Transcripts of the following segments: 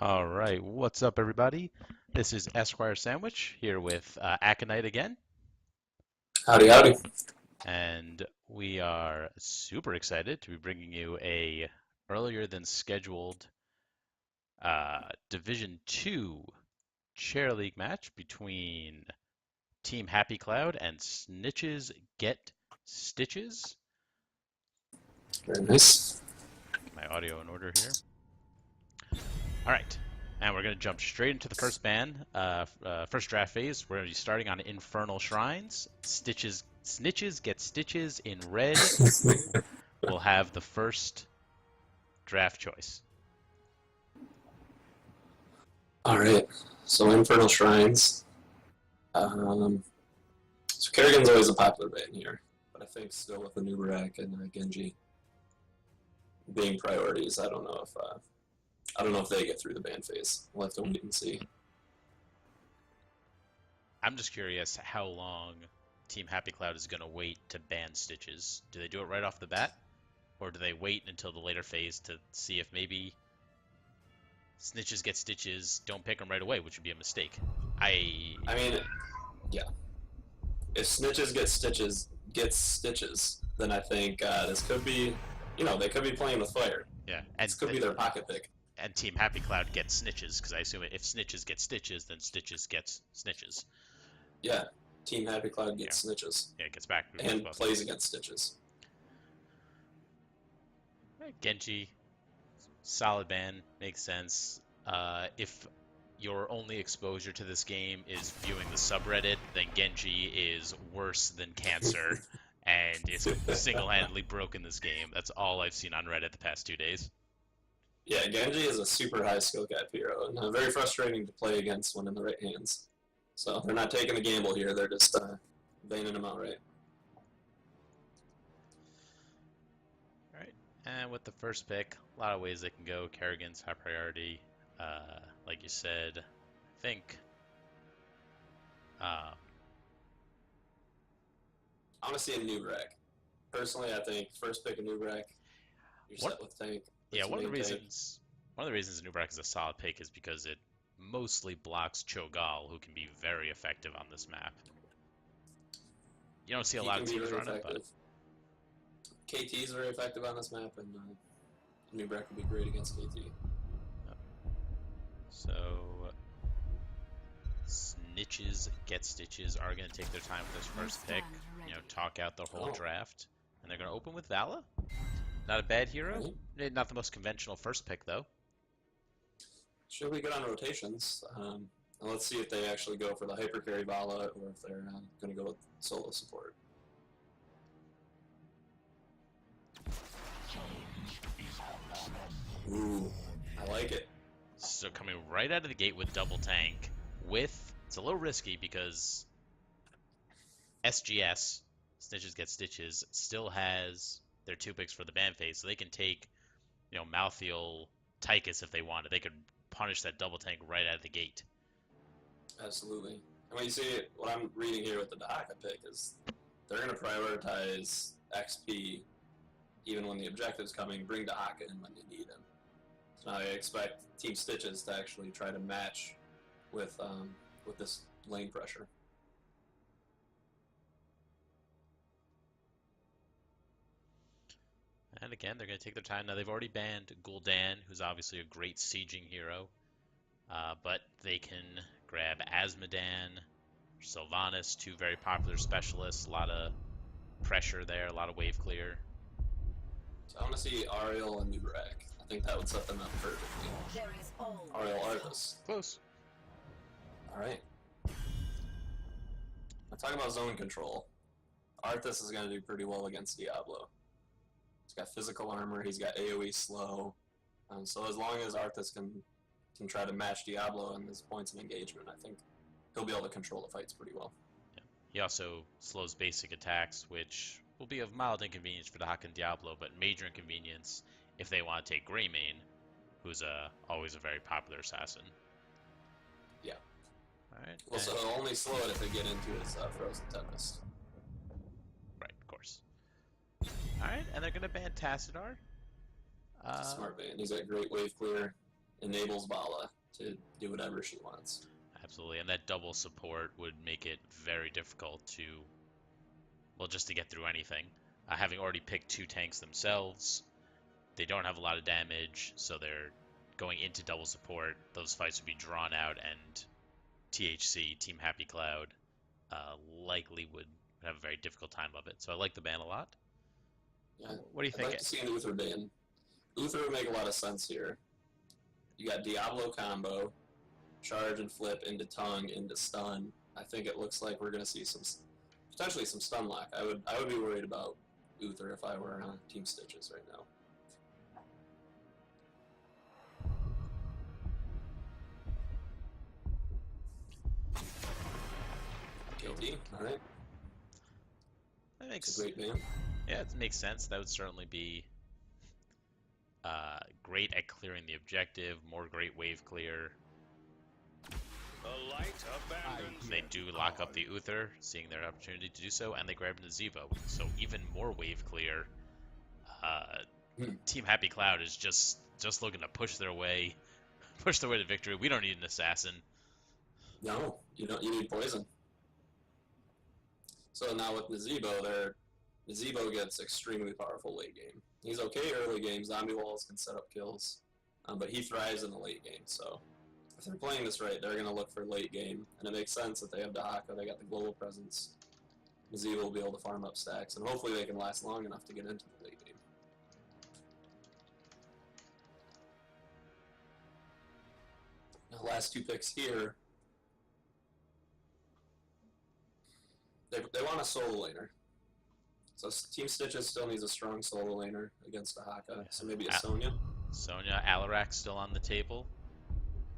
All right, what's up, everybody? This is Esquire Sandwich here with Aconite again, Howdy, howdy. and we are super excited to be bringing you a earlier than scheduled Division Two Chair League match between Team Happy Cloud and Snitches Get Stitches. Very nice. Get my audio in order here. All right, and we're going to jump straight into the first draft phase. We're going to be starting on Infernal Shrines. Snitches get stitches in red. Will have the first draft choice. All right. So Infernal Shrines. So Kerrigan's always a popular ban here, but I think still with the Nubarak and Genji being priorities, I don't know if they get through the ban phase. We'll have to wait and see. I'm just curious how long Team Happy Cloud is going to wait to ban stitches. Do they do it right off the bat? or do they wait until the later phase to see if maybe Snitches get Stitches, don't pick them right away, which would be a mistake. I mean, yeah. If Snitches gets Stitches, then I think this could be, they could be playing with fire. Yeah, This could be their pocket pick. and Team Happy Cloud gets Snitches, because I assume if Snitches get Stitches, then Stitches gets Snitches. Yeah, Team Happy Cloud gets Snitches. Yeah, it gets back and plays against Stitches. Right, Genji, solid ban, makes sense. If your only exposure to this game is viewing the subreddit, then Genji is worse than cancer, and it's single-handedly broken this game. That's all I've seen on Reddit the past 2 days. Yeah, Genji is a super high skill cap hero, and very frustrating to play against when in the right hands. So they're not taking a gamble here, they're just banning him outright. Alright, and with the first pick, a lot of ways they can go. Kerrigan's high priority. Like you said, I think I want to see a Nubrek. Personally, I think first pick a Nubrek. You're set with tank. Yeah, one of the reasons Nubrak is a solid pick is because it mostly blocks Cho'Gall, who can be very effective on this map. You don't see a lot of teams run it, but KT is very effective on this map, and Nubrek would be great against KT. So Snitches get Stitches are going to take their time with this first pick, talk out the whole draft, and they're going to open with Vala. Not a bad hero. Not the most conventional first pick, though. Should be good on rotations. And let's see if they actually go for the hyper carry Vala or if they're going to go with solo support. Ooh, I like it. So coming right out of the gate with double tank, it's a little risky because SGS, Snitches Get Stitches, still has their 2 picks for the ban phase, so they can take, Malthael, Tychus if they wanted. They could punish that double tank right out of the gate. Absolutely. And when you see what I'm reading here with the Dahaka pick is they're going to prioritize XP even when the objective's coming, bring Dahaka in when they need him. So now I expect Team Stitches to actually try to match with this lane pressure. And again, they're going to take their time. Now, they've already banned Gul'dan, who's obviously a great sieging hero. But they can grab Azmodan, Sylvanas, 2 very popular specialists. A lot of pressure there, a lot of wave clear. So I want to see Ariel and Nubrek. I think that would set them up perfectly. Ariel Arthas. Close. Alright. I'm talking about zone control. Arthas is going to do pretty well against Diablo. He's got physical armor, he's got AoE slow. So as long as Arthas can try to match Diablo in his points of engagement, I think he'll be able to control the fights pretty well. Yeah. He also slows basic attacks, which will be of mild inconvenience for Dahaka and Diablo, but major inconvenience if they want to take Greymane, who's always a very popular assassin. Yeah. Alright. Well, so he'll only slow it if they get into his Frozen Tempest. Right, of course. Alright, and they're going to ban Tassadar. Smart ban. He's got great wave clear, enables Vala to do whatever she wants. Absolutely, and that double support would make it very difficult to, well, just to get through anything. Having already picked 2 tanks themselves, they don't have a lot of damage, so they're going into double support. Those fights would be drawn out, and THC, Team Happy Cloud, likely would have a very difficult time of it. So I like the ban a lot. Yeah, what do you think? I'd like to see an Uther ban. Uther would make a lot of sense here. You got Diablo combo, charge and flip into tongue, into stun. I think it looks like we're going to see potentially some stun lock. I would be worried about Uther if I were on Team Stitches right now. KT, alright. It's a great ban. Yeah, it makes sense. That would certainly be great at clearing the objective, more great wave clear. They do lock up the Uther, seeing their opportunity to do so, and they grab Nazeebo, so even more wave clear. Uh, Hmm. Team Happy Cloud is just looking to push their way to victory. We don't need an assassin. No, you don't. You need poison. So now with Nazebo gets extremely powerful late game. He's okay early game. Zombie walls can set up kills, but he thrives in the late game. So if they're playing this right, they're going to look for late game, and it makes sense that they have Dahaka. They got the global presence. Nazebo will be able to farm up stacks, and hopefully they can last long enough to get into the late game. Now, last two picks here, they want a solo laner. So Team Snitches still needs a strong solo laner against Dahaka, so maybe a Sonya. Sonya, Alarak still on the table.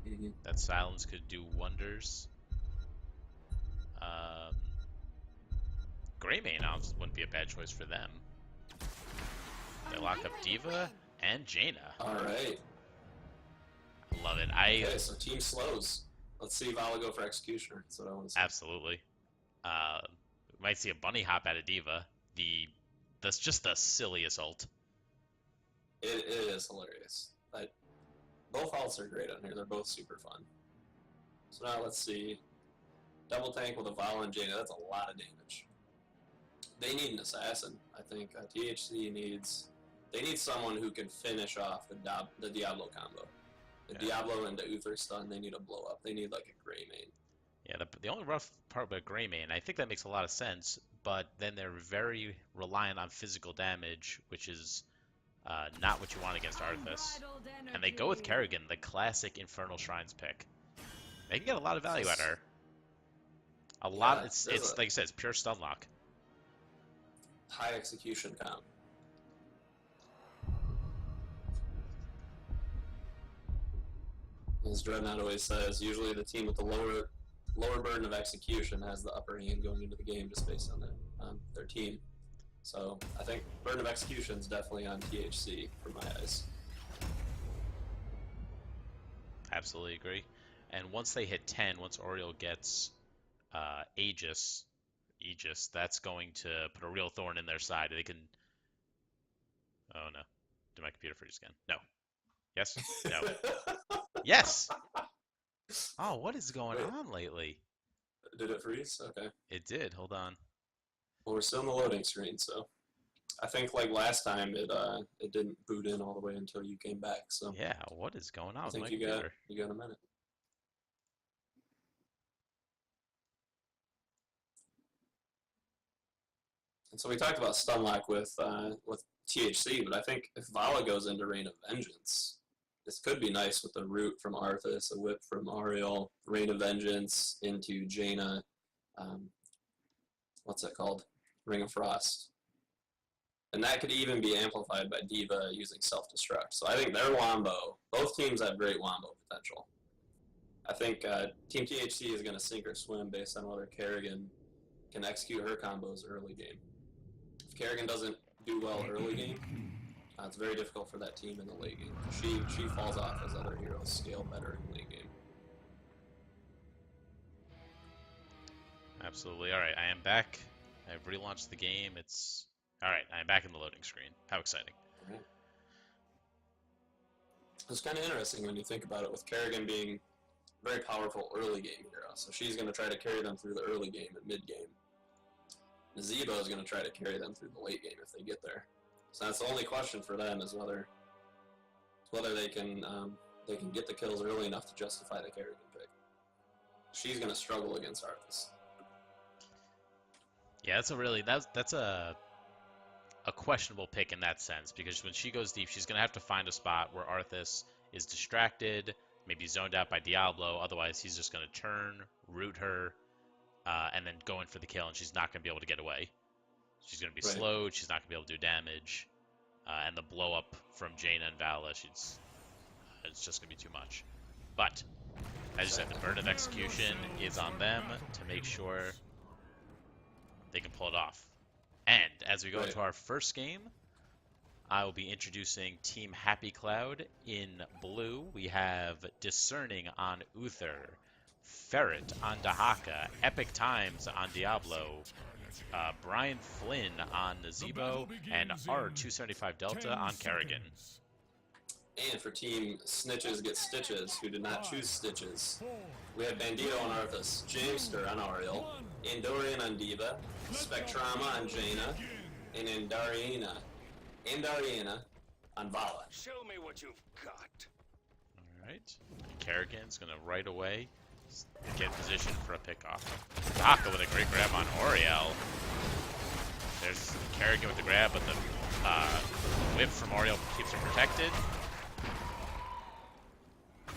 Mm-hmm. That silence could do wonders. Um, Greymane wouldn't be a bad choice for them. They lock up D.Va and Jaina. All right. I love it. Okay, so team slows. Let's see Vala go for Executioner. That's what I want to see. Absolutely. We might see a bunny hop out of D.Va. That's just the silliest ult. It is hilarious. Both ults are great on here. They're both super fun. So now let's see. Double tank with a Vala and Jaina. That's a lot of damage. They need an assassin. I think THC needs. They need someone who can finish off the Diablo combo. The Diablo into Uther stun. They need a blow up. They need like a Greymane. Yeah, the only rough part about Greymane, I think that makes a lot of sense, but then they're very reliant on physical damage, which is not what you want against Arthas. And they go with Kerrigan, the classic Infernal Shrines pick. They can get a lot of value out of her. A lot. It's like I said, it's pure stun lock. High execution count. As Dreadnought always says, usually the team with the lower burden of execution has the upper hand going into the game just based on their team. So I think burden of execution is definitely on THC for my eyes. Absolutely agree. And once they hit 10, once Oriole gets Aegis, that's going to put a real thorn in their side. They can. Oh no. Did my computer freeze again? No. Yes? No. Yes! Oh, what is going on lately? Did it freeze? Okay. It did. Hold on. Well, we're still in the loading screen, so I think like last time it didn't boot in all the way until you came back. So yeah, what is going on I with think my you computer? got a minute. And so we talked about Stunlock with THC, but I think if Vala goes into Reign of Vengeance, this could be nice with a root from Arthas, a whip from Ariel, Reign of Vengeance into Jaina. What's that called? Ring of Frost. And that could even be amplified by D.Va using self-destruct. So I think their wombo, both teams have great wombo potential. I think Team THC is going to sink or swim based on whether Kerrigan can execute her combos early game. If Kerrigan doesn't do well early game, it's very difficult for that team in the late game. She falls off as other heroes scale better in late game. Absolutely. All right, I am back. I've relaunched the game. It's all right. I am back in the loading screen. How exciting! Right. It's kind of interesting when you think about it, with Kerrigan being a very powerful early game hero. So she's going to try to carry them through the early game and mid game. Nazebo is going to try to carry them through the late game if they get there. So that's the only question for them, is whether they can get the kills early enough to justify the Kerrigan pick. She's going to struggle against Arthas. Yeah, that's a questionable pick in that sense, because when she goes deep, she's gonna have to find a spot where Arthas is distracted, maybe zoned out by Diablo. Otherwise, he's just gonna turn, root her, and then go in for the kill, and she's not gonna be able to get away. She's gonna be slowed. She's not gonna be able to do damage, and the blow up from Jaina and Vala, it's just gonna be too much. But as you said, the burden of execution is on them to make sure they can pull it off. And as we go into our first game, I will be introducing Team Happy Cloud. In blue, we have Discerning on Uther, Ferret on Dahaka, Epic Times on Diablo, Brian Flynn on Nazebo, and R275 Delta on Kerrigan. And for Team Snitches Get Stitches, who did not choose Stitches, we have Bandito on Arthas, Jamester on Ariel, Andorian on Diva, Spectrama on Jaina, and Andariana on Vala. Show me what you've got. Alright. Kerrigan's going to right away get in position for a pickoff. Taka with a great grab on Oriel. There's Kerrigan with the grab, but the whip from Oriel keeps her protected.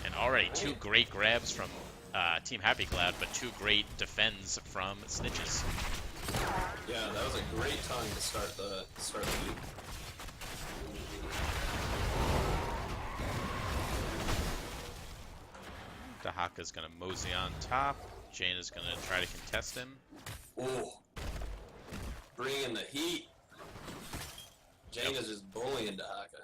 And already two great grabs from Team Happy Cloud, but two great defends from Snitches. Yeah, that was a great time to start the lead. Dahaka's going to mosey on top. Jaina's going to try to contest him. Ooh. Bringing the heat. Jaina's just bullying Dahaka.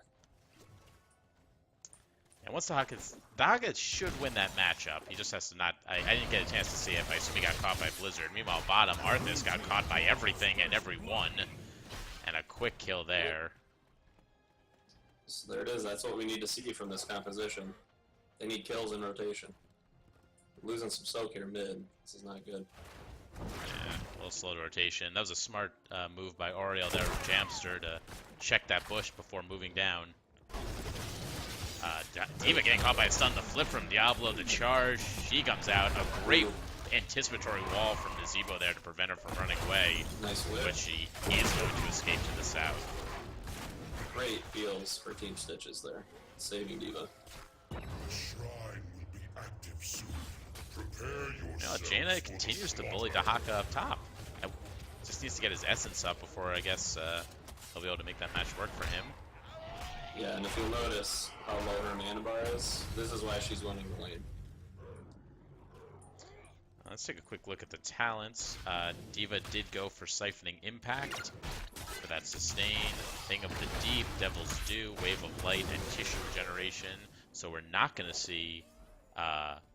And once Dahaka should win that matchup. He just has to not... I didn't get a chance to see it, but I assume he got caught by Blizzard. Meanwhile, bottom, Arthas got caught by everything and everyone. And a quick kill there. So there it is. That's what we need to see from this composition. They need kills in rotation. Losing some soak here mid. This is not good. Yeah, a little slow to rotation. That was a smart move by Oriel there with Jamster to check that bush before moving down. Diva getting caught by a stun. The flip from Diablo to charge. She comes out. A great anticipatory wall from Nazebo there to prevent her from running away. Nice whip. But she is going to escape to the south. Great feels for Team Stitches there. Saving Diva. Shrine will be active soon. Prepare yourself. Jaina continues to bully Dahaka up top. Just needs to get his essence up before, I guess, he'll be able to make that match work for him. Yeah, and if you'll notice how low her mana bar is, this is why she's winning the lane. Let's take a quick look at the talents. Diva did go for Siphoning Impact for that sustain, Thing of the Deep, Devil's Due, Wave of Light, and Tissue Regeneration. So we're not going to see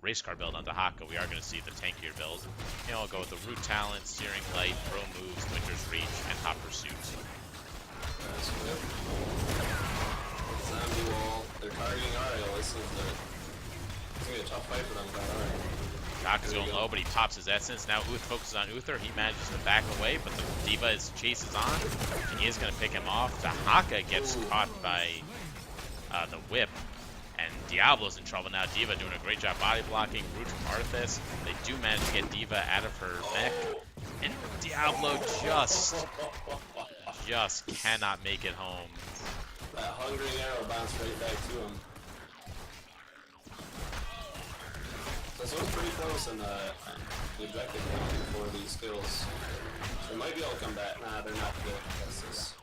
Race Car build on Dahaka. We are going to see the tankier build. I'll go with the Root Talent, Searing Light, Throw Moves, Winter's Reach, and Hot Pursuit. Nice whip. Zombie wall. They're targeting Ariel. This is going to be a tough fight for them without Ariel. Dahaka's going low, but he pops his essence. Now Uth focuses on Uther. He manages to back away, but the Diva chases on, and he is going to pick him off. Dahaka gets caught by the whip, and Diablo's in trouble now. Diva doing a great job body blocking. Root from Arthas. They do manage to get Diva out of her mech, and Diablo just cannot make it home. That hungry arrow bounced right back to him. This one's pretty close in the objective for these kills. They might be able to come back. Nah, they're not good against this.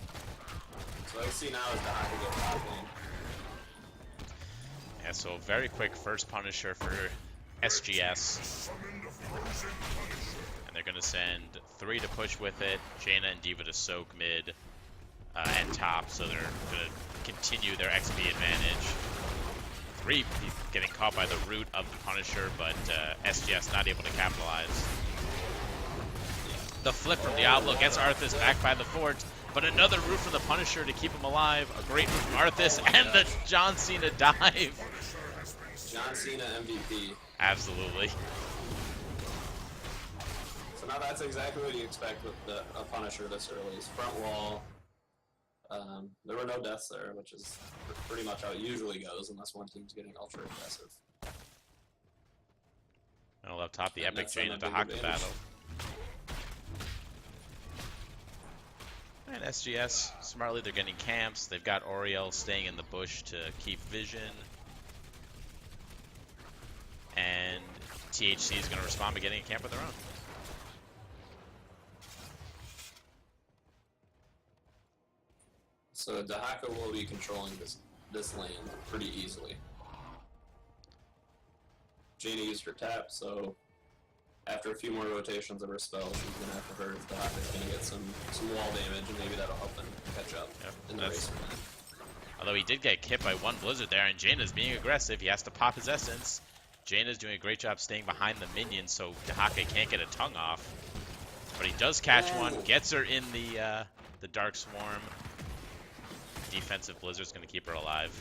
So what I see now is Dahaka get top lane. Yeah, so very quick first Punisher for SGS. And they're going to send 3 to push with it, Jaina and Diva to soak mid and top, so they're going to continue their XP advantage. 3 getting caught by the root of the Punisher, but SGS not able to capitalize. The flip from Diablo gets Arthas back by the fort, but another root from the Punisher to keep him alive. A great root from Arthas, and the John Cena dive. John Cena MVP. Absolutely. So now that's exactly what you expect with a Punisher this early. His front wall. There were no deaths there, which is pretty much how it usually goes, unless one team's getting ultra aggressive. And up top, the And epic that's Jaina a big Dahaka advantage. battle. And SGS, smartly, they're getting camps. They've got Oriel staying in the bush to keep vision. And THC is going to respond by getting a camp of their own. So Dahaka will be controlling this lane pretty easily. Jaina used her tap, so after a few more rotations of her spell, she's going to have to hurt. Dahaka's going to get some wall damage, and maybe that'll help them catch up in the race. Although he did get hit by one Blizzard there, and Jaina's being aggressive. He has to pop his essence. Jaina's doing a great job staying behind the minions, so Dahaka can't get a tongue off. But he does catch one, gets her in the Dark Swarm. Defensive Blizzard's going to keep her alive.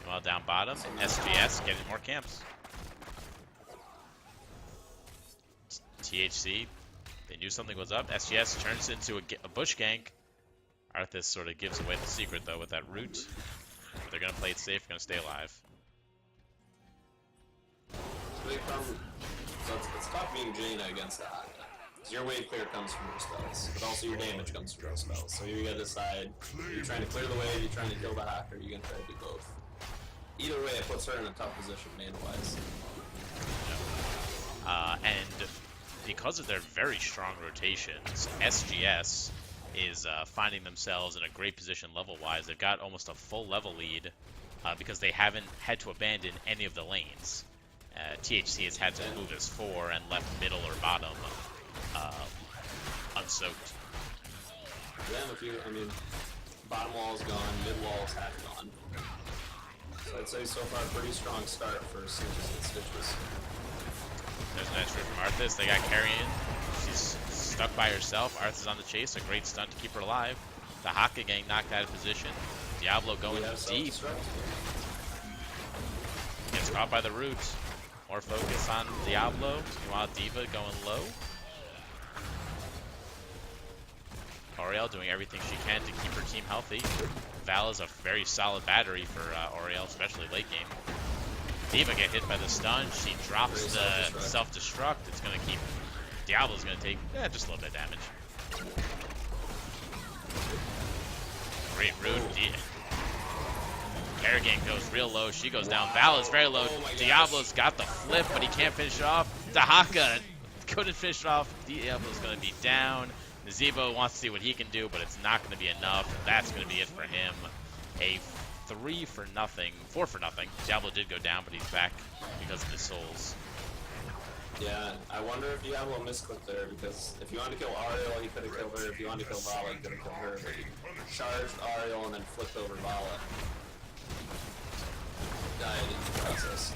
While down bottom, SGS getting more camps. THC, they knew something was up. SGS turns into a bush gank. Arthas sort of gives away the secret, though, with that root. They're going to play it safe, going to stay alive. So it's tough being Jaina against that. So your wave clear comes from your spells, but also your damage comes from your spells. So you gotta decide, are you trying to clear the wave, are you trying to kill the hack, or are you gonna try to do both? Either way, it puts her in a tough position mana-wise. And because of their very strong rotations, SGS is finding themselves in a great position level-wise. They've got almost a full level lead because they haven't had to abandon any of the lanes. THC has had to move as 4 and left middle or bottom unsoaked. Yeah, I mean, bottom wall is gone, mid wall is half gone. So I'd say so far pretty strong start for Snitches and Stitches. There's a nice rip from Arthas. They got Carrion. She's stuck by herself. Arthas on the chase. A great stunt to keep her alive. The Haka getting knocked out of position. Diablo going deep. Gets caught by the root. More focus on Diablo. Meanwhile, D.Va going low. Oriel doing everything she can to keep her team healthy. Val is a very solid battery for Oriel, especially late game. D.Va get hit by the stun. She drops the self-destruct. It's going to keep... Diablo's going to take just a little bit of damage. Great root. Kerrigan goes real low. She goes down. Val is very low. Diablo's got the flip, but he can't finish it off. Dahaka couldn't finish it off. Diablo's going to be down. Nazebo wants to see what he can do, but it's not going to be enough. That's going to be it for him. A 4 for nothing. Diablo did go down, but he's back because of his souls. Yeah, I wonder if Diablo misclicked there, because if you wanted to kill Ariel, he could have killed her. If you wanted to kill Vala, he could have killed her. But he charged Ariel and then flipped over Vala. Died in the process.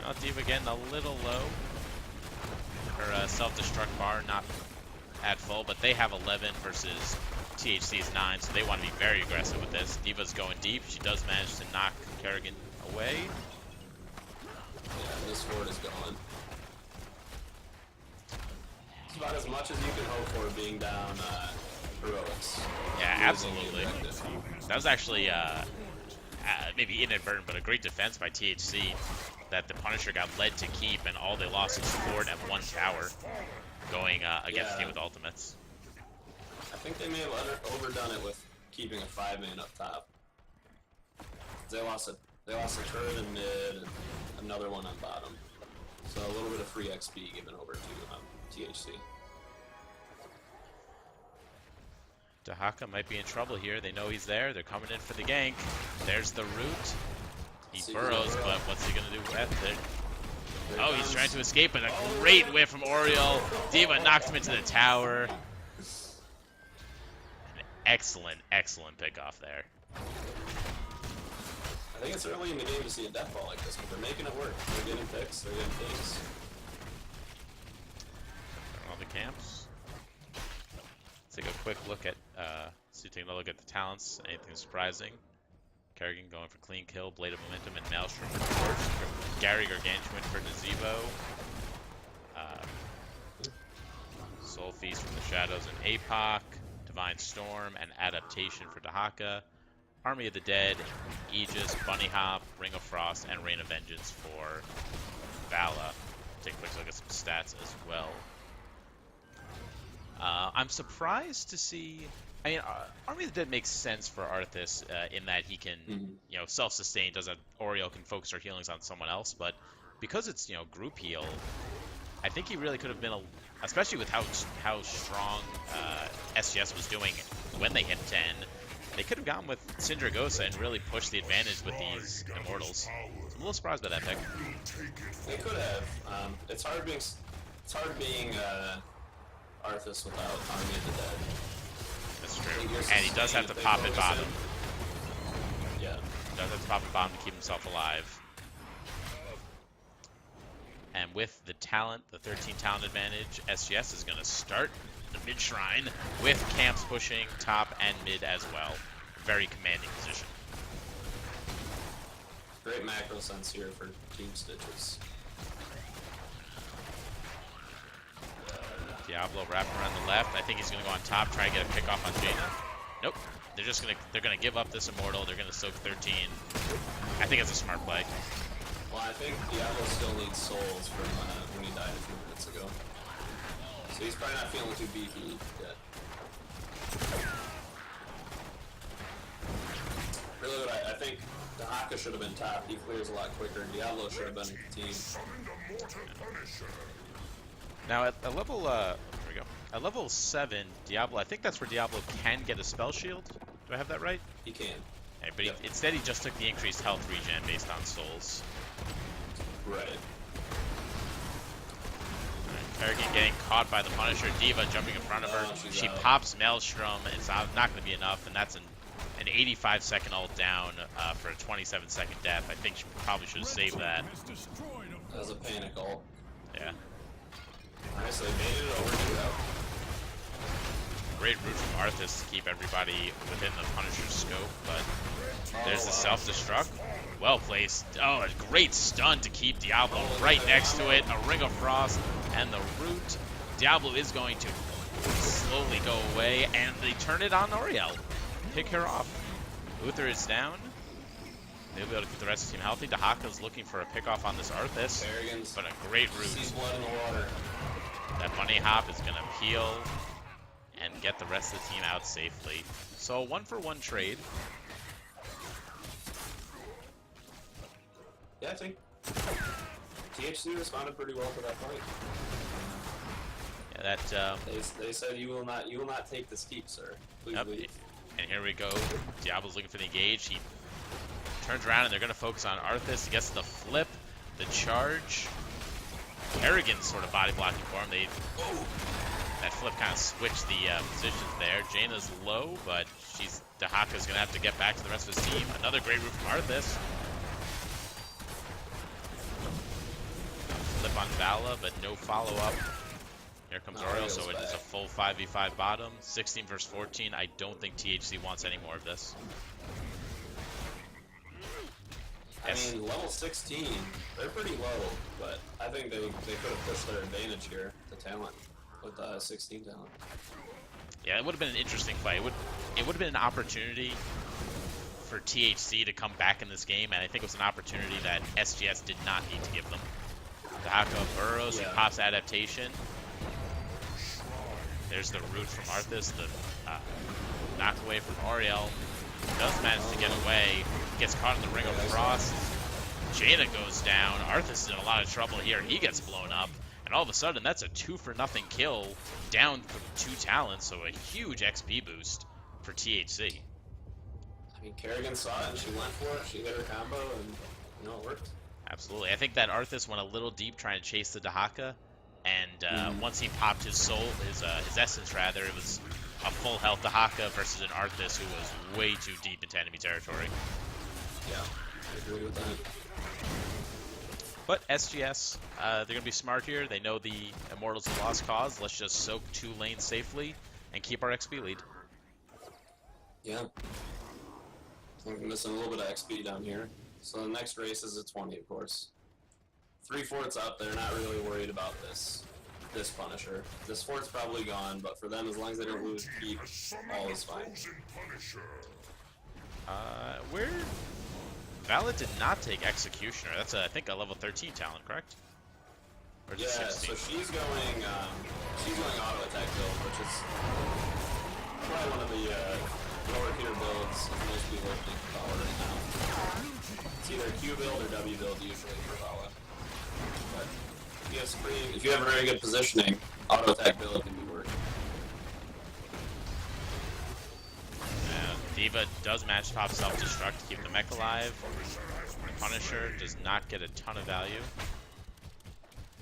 Well, D.Va getting a little low. Her self-destruct bar not at full, but they have 11 versus THC's 9, so they want to be very aggressive with this. D.Va's going deep. She does manage to knock Kerrigan away. Yeah, this ward is gone. It's about as much as you can hope for being down heroics. Yeah, absolutely. That was actually maybe inadvertent, but a great defense by THC that the Punisher got led to keep, and all they lost was Ford and 1 tower going against the team with ultimates. I think they may have overdone it with keeping a 5-man up top. They lost a turret in mid and another one on bottom. So a little bit of free XP given over to THC. Dahaka might be in trouble here. They know he's there. They're coming in for the gank. There's the root. He burrows, but what's he going to do with it? Oh, he's trying to escape, but a great whiff from Oriel. D.Va knocks him into the tower. An excellent pickoff there. I think it's early in the game to see a death ball like this, but they're making it work. They're getting picks, they're getting things. All the camps. Let's take a quick look at, taking a look at the talents. Anything surprising? Kerrigan going for clean kill, Blade of Momentum, and Maelstrom for Torch. Gary Gargantuan for Nazebo. Soul Feast from the Shadows and APOC. Divine Storm and Adaptation for Dahaka. Army of the Dead, Aegis, Bunny Hop, Ring of Frost, and Rain of Vengeance for Vala. Take a quick look at some stats as well. I'm surprised to see... I mean, Army of the Dead makes sense for Arthas in that he can, self-sustain. Oriel can focus her healings on someone else, but because it's, group heal, I think he really could have been, especially with how strong SGS was doing when they hit 10, they could have gone with Syndragosa and really pushed the advantage with these Immortals. So I'm a little surprised by that pick. They could have. It's hard being Arthas without Army of the Dead. That's true. And he does have to pop it bottom. Yeah. He does have to pop it bottom to keep himself alive. And with the talent, the 13 talent advantage, SGS is going to start the mid shrine with camps pushing top and mid as well. Very commanding position. Great macro sense here for Team Stitches. Diablo wrapping around the left. I think he's going to go on top, try and get a pick off on Jaina. Nope. They're gonna give up this Immortal. They're gonna soak 13. I think it's a smart play. Well, I think Diablo still needs souls from when he died a few minutes ago. So he's probably not feeling too beefy yet. Really, what I think Dahaka should have been top. He clears a lot quicker. Diablo should have been team. Now at a level, there we go. At level 7, Diablo, I think that's where Diablo can get a spell shield. Do I have that right? He can. Okay, but instead he just took the increased health regen based on souls. Right. Kerrigan getting caught by the Punisher. D.Va jumping in front of her. She pops Maelstrom. It's not going to be enough, and that's an 85-second ult down for a 27-second death. I think she probably should have saved that. That was a panic ult. Yeah. Nice, they made it over to that. Great route from Arthas to keep everybody within the Punisher's scope, but there's the self-destruct. Well placed. Oh, a great stun to keep Diablo right next to it. A Ring of Frost and the root. Diablo is going to slowly go away, and they turn it on Oriel. Pick her off. Uther is down. They'll be able to keep the rest of the team healthy. Dahaka's looking for a pick off on this Arthas, but a great route. Sees blood in the water. That bunny hop is going to peel and get the rest of the team out safely. So a 1-for-1 trade. Yeah, I think THC responded pretty well to that fight. Yeah, that. They said you will not take this keep, sir. Please leave. And here we go. Diablo's looking for the engage. He turns around and they're going to focus on Arthas. He gets the flip, the charge. Kerrigan's sort of body blocking for him. That flip kind of switched the positions there. Jaina's low, but Dahaka's going to have to get back to the rest of his team. Another great route from Arthas. Flip on Vala, but no follow-up. Here comes Oriel, so it's a full 5v5 bottom. 16 versus 14. I don't think THC wants any more of this. I mean, level 16, they're pretty low, but I think they could have pushed their advantage here, the talent, with 16 talent. Yeah, it would have been an interesting fight. It would have been an opportunity for THC to come back in this game, and I think it was an opportunity that SGS did not need to give them. Dahaka burrows, he pops adaptation. There's the root from Arthas, the knock away from Oriel. Does manage to get away, gets caught in the Ring of Frost. Jaina goes down. Arthas is in a lot of trouble here. He gets blown up, and all of a sudden that's a 2-for-0 kill down from 2 talents, so a huge XP boost for THC. I mean, Kerrigan saw it and she went for it. She hit her combo, and it worked. Absolutely. I think that Arthas went a little deep trying to chase the Dahaka, and once he popped his soul, his essence rather, it was a full health Dahaka versus an Arthas who was way too deep into enemy territory. Yeah, I agree with that. But SGS, they're going to be smart here. They know the Immortals have lost cause. Let's just soak 2 lanes safely and keep our XP lead. Yeah. We're missing a little bit of XP down here. So the next race is a 20, of course. 3 forts up, they're not really worried about this Punisher. This fort's probably gone, but for them, as long as they don't lose keep, all is fine. Where? Vala did not take Executioner. That's, I think, a level 13 talent, correct? Or Yeah, 16? so she's going auto attack build, which is probably one of the lower tier builds most people are thinking about right now. It's either Q build or W build usually for Vala. But if you have very good positioning, auto attack build can be working. D.Va does match top self-destruct to keep the mech alive. The Punisher does not get a ton of value.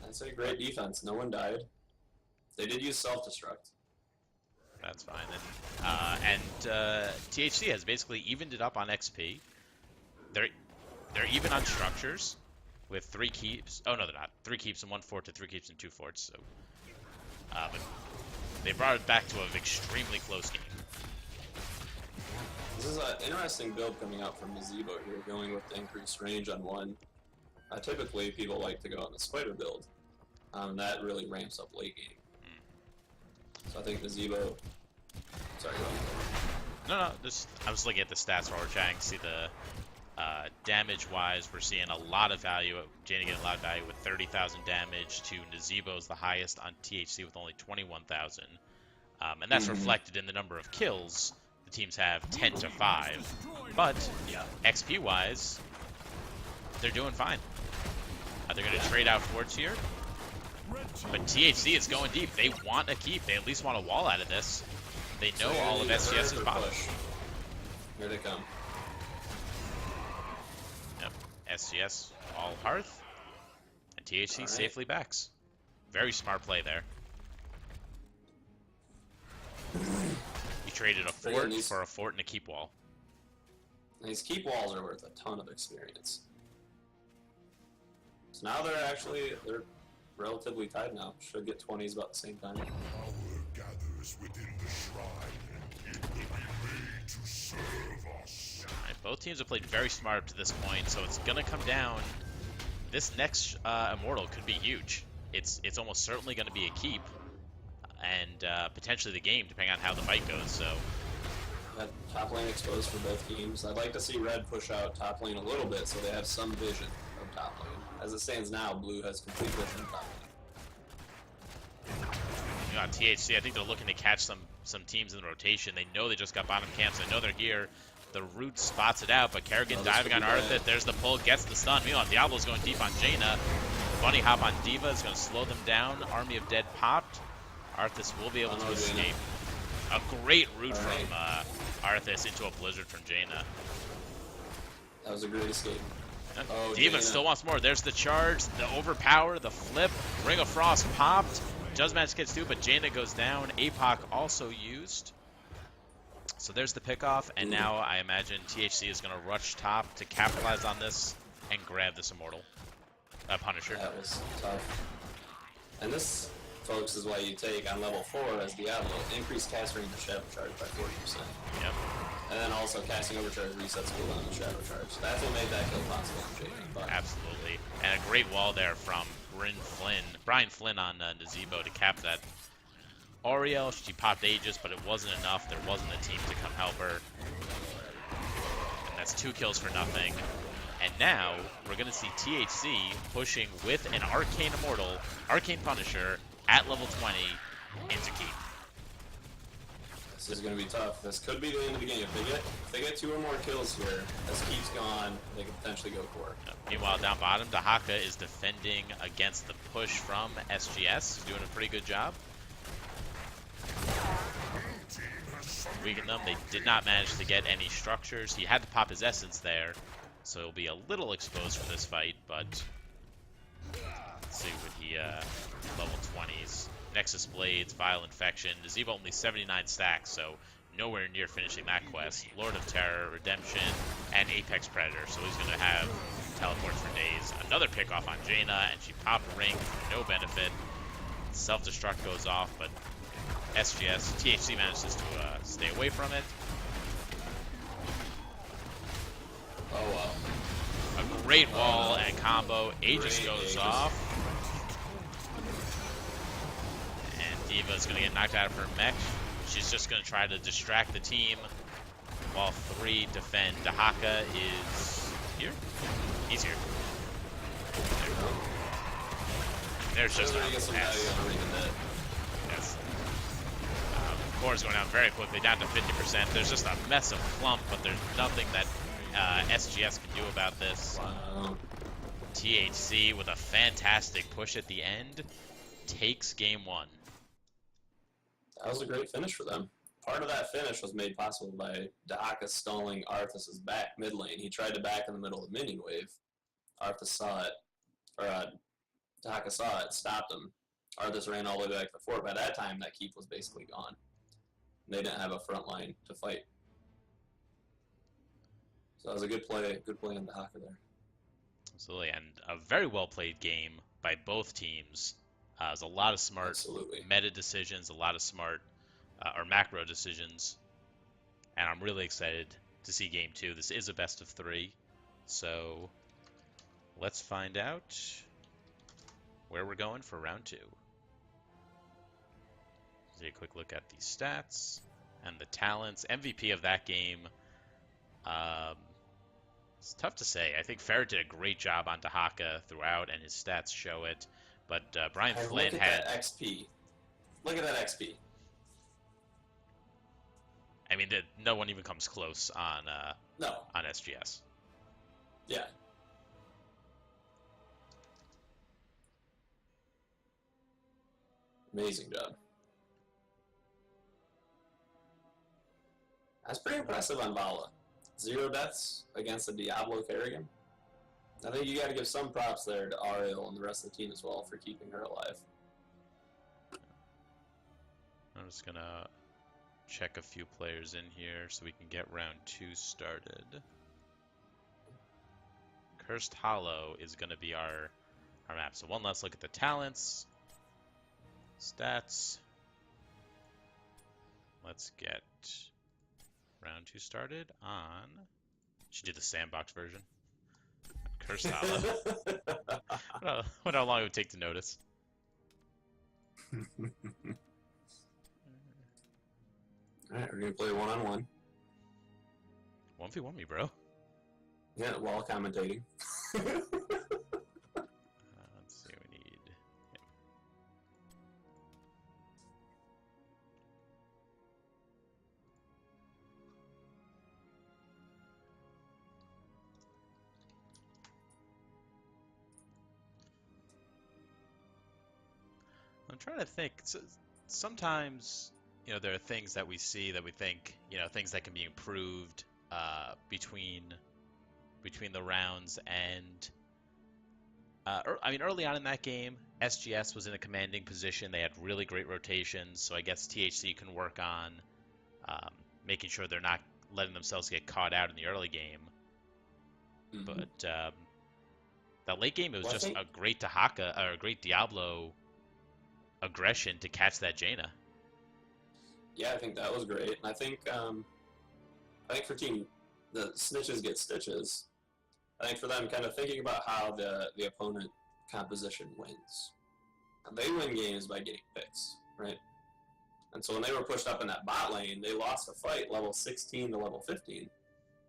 That's a great defense. No one died. They did use self-destruct. That's fine. And THC has basically evened it up on XP. They're even on structures, with 3 keeps. Oh no, they're not. 3 keeps and 1 fort to 3 keeps and 2 forts. So, but they brought it back to an extremely close game. This is an interesting build coming out from Nazebo here, going with the increased range on 1. Typically, people like to go on the spider build. That really ramps up late game. So I think Nazebo. Sorry, go ahead. No, just I was looking at the stats while we're chatting. See the damage-wise, we're seeing a lot of value. Jaina getting a lot of value with 30,000 damage to Nazebo's the highest on THC with only 21,000. And that's reflected in the number of kills. The teams have 10 to 5. But XP-wise, they're doing fine. They're going to trade out forts here. But THC is going deep. They want a keep. They at least want a wall out of this. They know all of SGS's pop. Here they come. Yep. SGS all Hearth. And THC safely backs. Very smart play there. He traded a fort for a fort and a keep wall. These keep walls are worth a ton of experience. So now they're relatively tied now. Should get 20s about the same time. Power gathers within the shrine, and it will be made to serve us. Alright, both teams have played very smart up to this point, so it's gonna come down. This next Immortal could be huge. It's almost certainly gonna be a keep, and potentially the game, depending on how the fight goes. So That top lane exposed for both teams. I'd like to see Red push out top lane a little bit so they have some vision of top lane. As it stands now, Blue has complete vision of top lane. you know, on THC, I think they're looking to catch some teams in the rotation. They know they just got bottom camps. They know they're here. The root spots it out, but Kerrigan diving on Arthur. There's the pull, gets the stun. Meanwhile, Diablo's going deep on Jaina. Bunny hop on Diva is going to slow them down. Army of Dead popped. Arthas will be able to escape. A great root from Arthas into a blizzard from Jaina. That was a great escape. Oh, Diva still wants more. There's the charge, the overpower, the flip. Ring of Frost popped. Does manage to get through, but Jaina goes down. APOC also used. So there's the pickoff, and now I imagine THC is going to rush top to capitalize on this and grab this Immortal. Punisher. That was tough. And this, folks, is why you take on level 4 as Diablo. Increase cast range of Shadow Charge by 40%. Yep. And then also casting Overcharge resets cooldown of Shadow Charge. That's what made that kill possible on Jaina. Absolutely. And a great wall there from Brian Flynn on Nazebo to cap that. Oriel, she popped Aegis, but it wasn't enough. There wasn't a team to come help her. And that's 2 kills for nothing. And now, we're going to see THC pushing with an Arcane Immortal, Arcane Punisher, at level 20 into Keep. This is going to be tough. This could be the end of the game. If they get 2 or more kills here, as Keep's gone, they could potentially go for it. Meanwhile, down bottom, Dahaka is defending against the push from SGS. He's doing a pretty good job. Weaken them. They did not manage to get any structures. He had to pop his essence there, so he'll be a little exposed for this fight, but let's see what he, level 20s. Nexus Blades, Vile Infection. Nazebo only 79 stacks, so nowhere near finishing that quest. Lord of Terror, Redemption, and Apex Predator, so he's going to have teleports for days. Another pickoff on Jaina, and she popped Ring for no benefit. Self-destruct goes off, but SGS, THC manages to stay away from it. Oh, wow. A great wall and combo. Aegis goes off. And Diva's going to get knocked out of her mech. She's just going to try to distract the team while 3 defend. Dahaka is here? He's here. There's just a mess. Yes. Core is going down very quickly, down to 50%. There's just a mess of clump, but there's nothing that SGS can do about this. Wow. THC with a fantastic push at the end takes game 1. That was a great finish for them. Part of that finish was made possible by Dahaka stalling Arthas' back mid lane. He tried to back in the middle of the minion wave. Arthas saw it, or Dahaka saw it, stopped him. Arthas ran all the way back to the fort. By that time, that keep was basically gone. They didn't have a front line to fight. So that was a good play on Dahaka there. Absolutely, and a very well played game by both teams. There's a lot of smart Absolutely. meta decisions, a lot of smart or macro decisions, and I'm really excited to see game two. This is a best of three, so let's find out where we're going for round two. Take a quick look at the stats and the talents. MVP of that game. Um, it's tough to say. I think Ferret did a great job on Dahaka throughout, and his stats show it. But Brian And Flynn look at had. that XP. Look at that XP. I mean, no one even comes close No. on SGS. Yeah. Amazing job. That's pretty impressive on Vala. 0 deaths against a Diablo Kerrigan. I think you got to give some props there to Ariel and the rest of the team as well for keeping her alive. I'm just gonna check a few players in here so we can get round two started. Cursed Hollow is gonna be our map. So one last look at the talents, stats. Let's get round two started on. Should do the sandbox version. Cursed Hollow. Wonder how long it would take to notice. Alright, we're going to play one-on-one. 1v1 me, bro. Yeah, while commentating. Let's see, we need him. I'm trying to think. So, sometimes, there are things that we see that we think, things that can be improved between the rounds. And I mean, early on in that game, SGS was in a commanding position. They had really great rotations, so I guess THC can work on making sure they're not letting themselves get caught out in the early game. Mm-hmm. But that late game, it was Well, just a great Dahaka or a great Diablo aggression to catch that Jaina. Yeah, I think that was great. And I think for team the Snitches get stitches. I think for them, kind of thinking about how the opponent composition wins. They win games by getting picks, right? And so when they were pushed up in that bot lane, they lost a fight level 16 to level 15.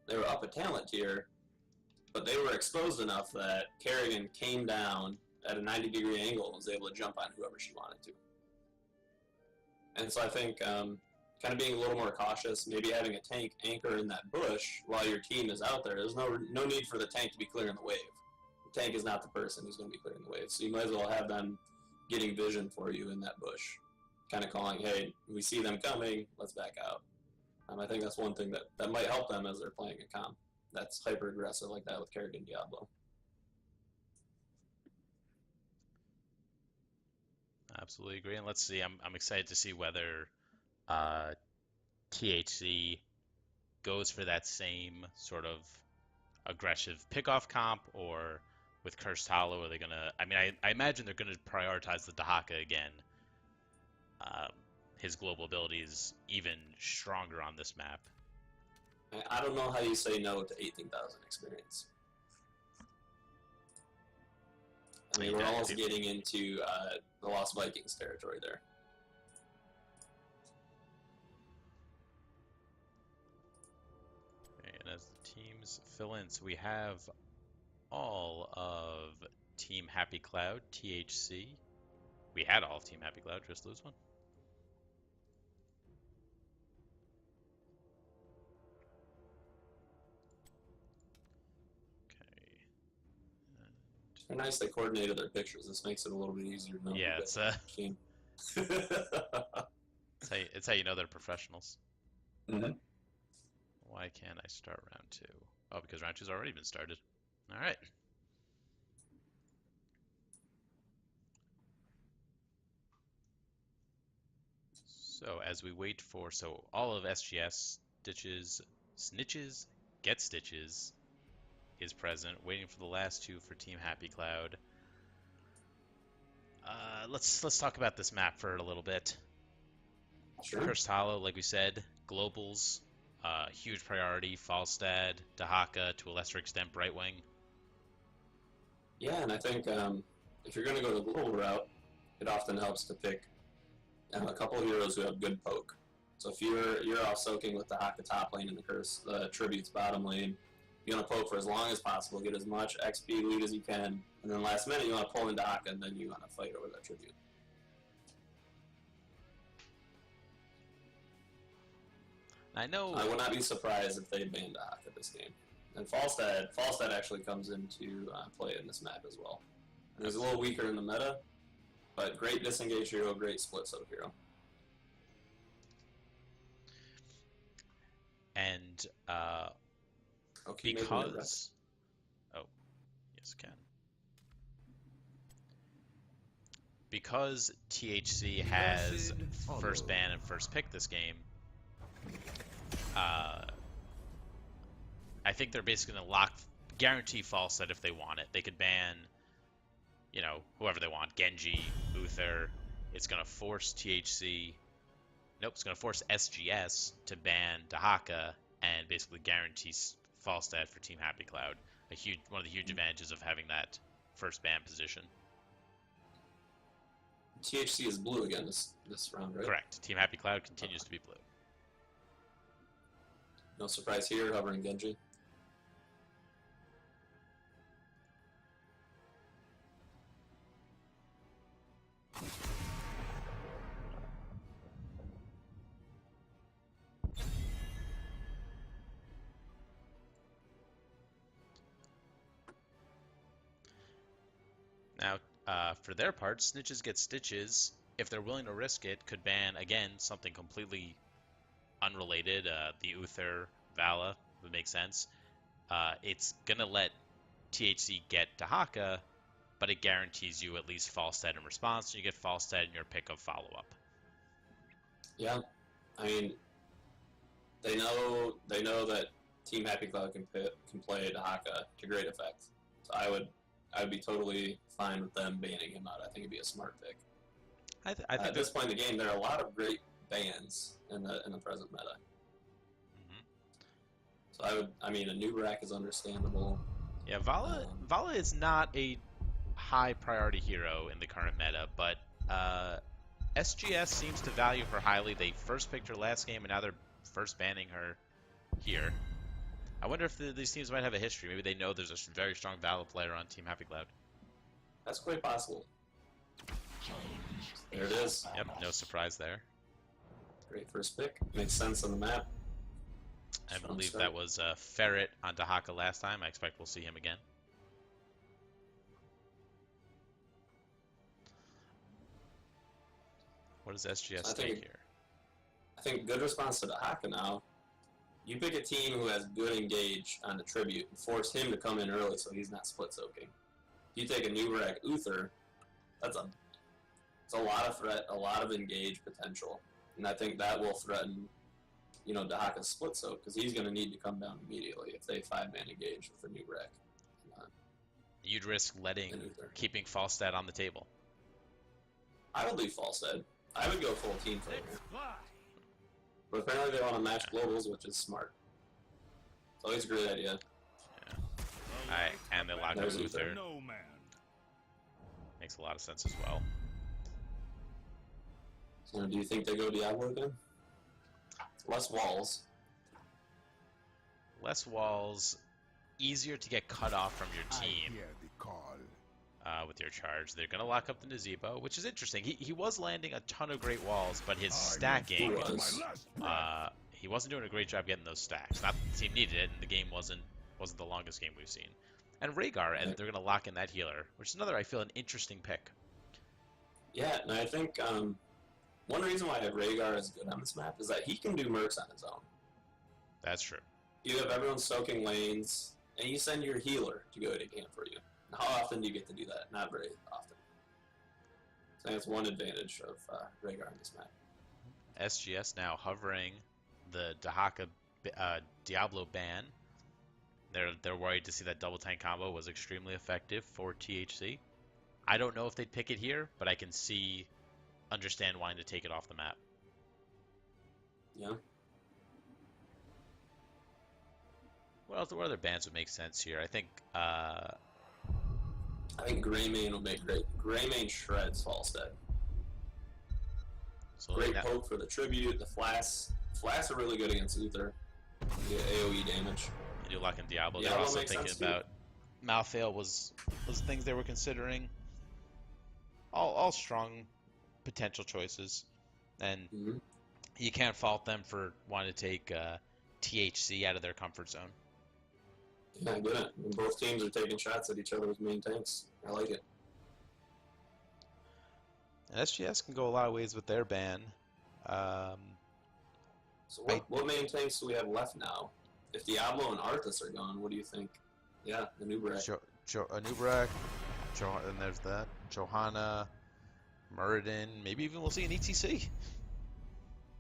They were up a talent tier, but they were exposed enough that Kerrigan came down at a 90-degree angle and was able to jump on whoever she wanted to. And so I think kind of being a little more cautious, maybe having a tank anchor in that bush while your team is out there. There's no need for the tank to be clearing the wave. The tank is not the person who's going to be clearing the wave. So you might as well have them getting vision for you in that bush. Kind of calling, hey, we see them coming, let's back out. I think that's one thing that might help them as they're playing a comp that's hyper-aggressive like that with Kerrigan Diablo. Absolutely agree. And let's see, I'm excited to see whether THC goes for that same sort of aggressive pickoff comp, or with Cursed Hollow, are they gonna? I mean, I imagine they're gonna prioritize the Dahaka again. His global ability is even stronger on this map. I don't know how you say no to 18,000 experience. I mean, we're almost getting into the Lost Vikings territory there. And as the teams fill in, so we have all of Team Happy Cloud, THC. We had all of Team Happy Cloud, just lose one. Okay. They're nice they coordinated their pictures. This makes it a little bit easier to know. Yeah, it's team. it's how you know they're professionals. Mm-hmm. Why can't I start round two? Oh, because round two's already been started. All right. So as we wait for, all of SGS Snitches get stitches. is present. Waiting for the last two for Team Happy Cloud. Let's talk about this map for a little bit. Sure. Cursed Hollow, like we said, globals, huge priority. Falstad, Dahaka, to a lesser extent, Brightwing. Yeah, and I think if you're going to go the global route, it often helps to pick a couple of heroes who have good poke. So if you're off soaking with the Dahaka top lane and the Tributes bottom lane, you want to poke for as long as possible, get as much XP loot as you can, and then last minute you want to pull in Dahaka, and then you want to fight over that Tribute. I know. I would not be surprised if they banned Dahaka this game. And Falstad actually comes into play in this map as well. And he's a little weaker in the meta, but great disengage hero, great split soak hero. And Okay, because... Oh, yes, Ken. Because THC has first ban and first pick this game, I think they're basically going to guarantee Falstad if they want it. They could ban, whoever they want, Genji, Uther. It's going to force THC. Nope, it's going to force SGS to ban Dahaka and basically guarantees Falstad for Team Happy Cloud. One of the huge advantages of having that first ban position. THC is blue again this round, right? Correct. Team Happy Cloud continues to be blue. No surprise here, hovering Genji. Now, for their part, Snitches get Stitches. If they're willing to risk it, could ban, again, something completely unrelated. The Uther, Vala would make sense. It's going to let THC get Dahaka, but it guarantees you at least Falstad in response. You get Falstad in your pick of follow-up. Yeah, I mean, they know that Team Happy Cloud can play Dahaka to great effect. So I would be totally fine with them banning him out. I think it'd be a smart pick. I think at this point in the game, there are a lot of great bans in the present meta. Mm-hmm. So a new rack is understandable. Yeah, Vala is not a high priority hero in the current meta, but SGS seems to value her highly. They first picked her last game, and now they're first banning her here. I wonder if these teams might have a history. Maybe they know there's a very strong Vala player on Team Happy Cloud. That's quite possible. There it is. Yep, no surprise there. Great first pick. Makes sense on the map. I believe that was Ferret on Dahaka last time. I expect we'll see him again. What does SGS take here? I think good response to Dahaka now. You pick a team who has good engage on the Tribute and force him to come in early so he's not split soaking. If you take a new rack Uther, it's a lot of threat, a lot of engage potential. And I think that will threaten, Dahaka's split soak, because he's going to need to come down immediately if they 5-man engage with a new rack. You'd risk keeping Falstad on the table. I would leave Falstad. I would go full team for him. But apparently they want to match globals, which is smart. It's always a great idea. Yeah. And they lock up Uther. No man. Makes a lot of sense as well. So do you think they go Diablo again? Less walls. Less walls, easier to get cut off from your team with your charge. They're going to lock up the Nazebo, which is interesting. He was landing a ton of great walls, but his stacking, he wasn't doing a great job getting those stacks. Not that the team needed it, and the game wasn't the longest game we've seen. And Rhaegar, and they're going to lock in that healer, which is another, I feel, an interesting pick. Yeah, and I think one reason why Rhaegar is good on this map is that he can do mercs on his own. That's true. You have everyone soaking lanes, and you send your healer to go to camp for you. How often do you get to do that? Not very often. So that's one advantage of Rhaegar on this map. SGS now hovering the Dahaka Diablo ban. They're worried to see that double tank combo was extremely effective for THC. I don't know if they'd pick it here, but I can understand wanting to take it off the map. Yeah. What other bands would make sense here? I think Greymane will make great. Greymane shreds Falstead. so Great poke for the tribute. The flash are really good against Uther. You get AoE damage. You do lock in Diablo. Yeah, They're that also makes thinking sense, too. about Malthael was things they were considering. All strong potential choices, and Mhm. you can't fault them for wanting to take THC out of their comfort zone. Yeah, I get it. And both teams are taking shots at each other with main tanks. I like it. And SGS can go a lot of ways with their ban. So what main tanks do we have left now? If Diablo and Arthas are gone, what do you think? Yeah, the Nubarak. Anubrak, and there's that. Johanna, Muradin, maybe even we'll see an ETC.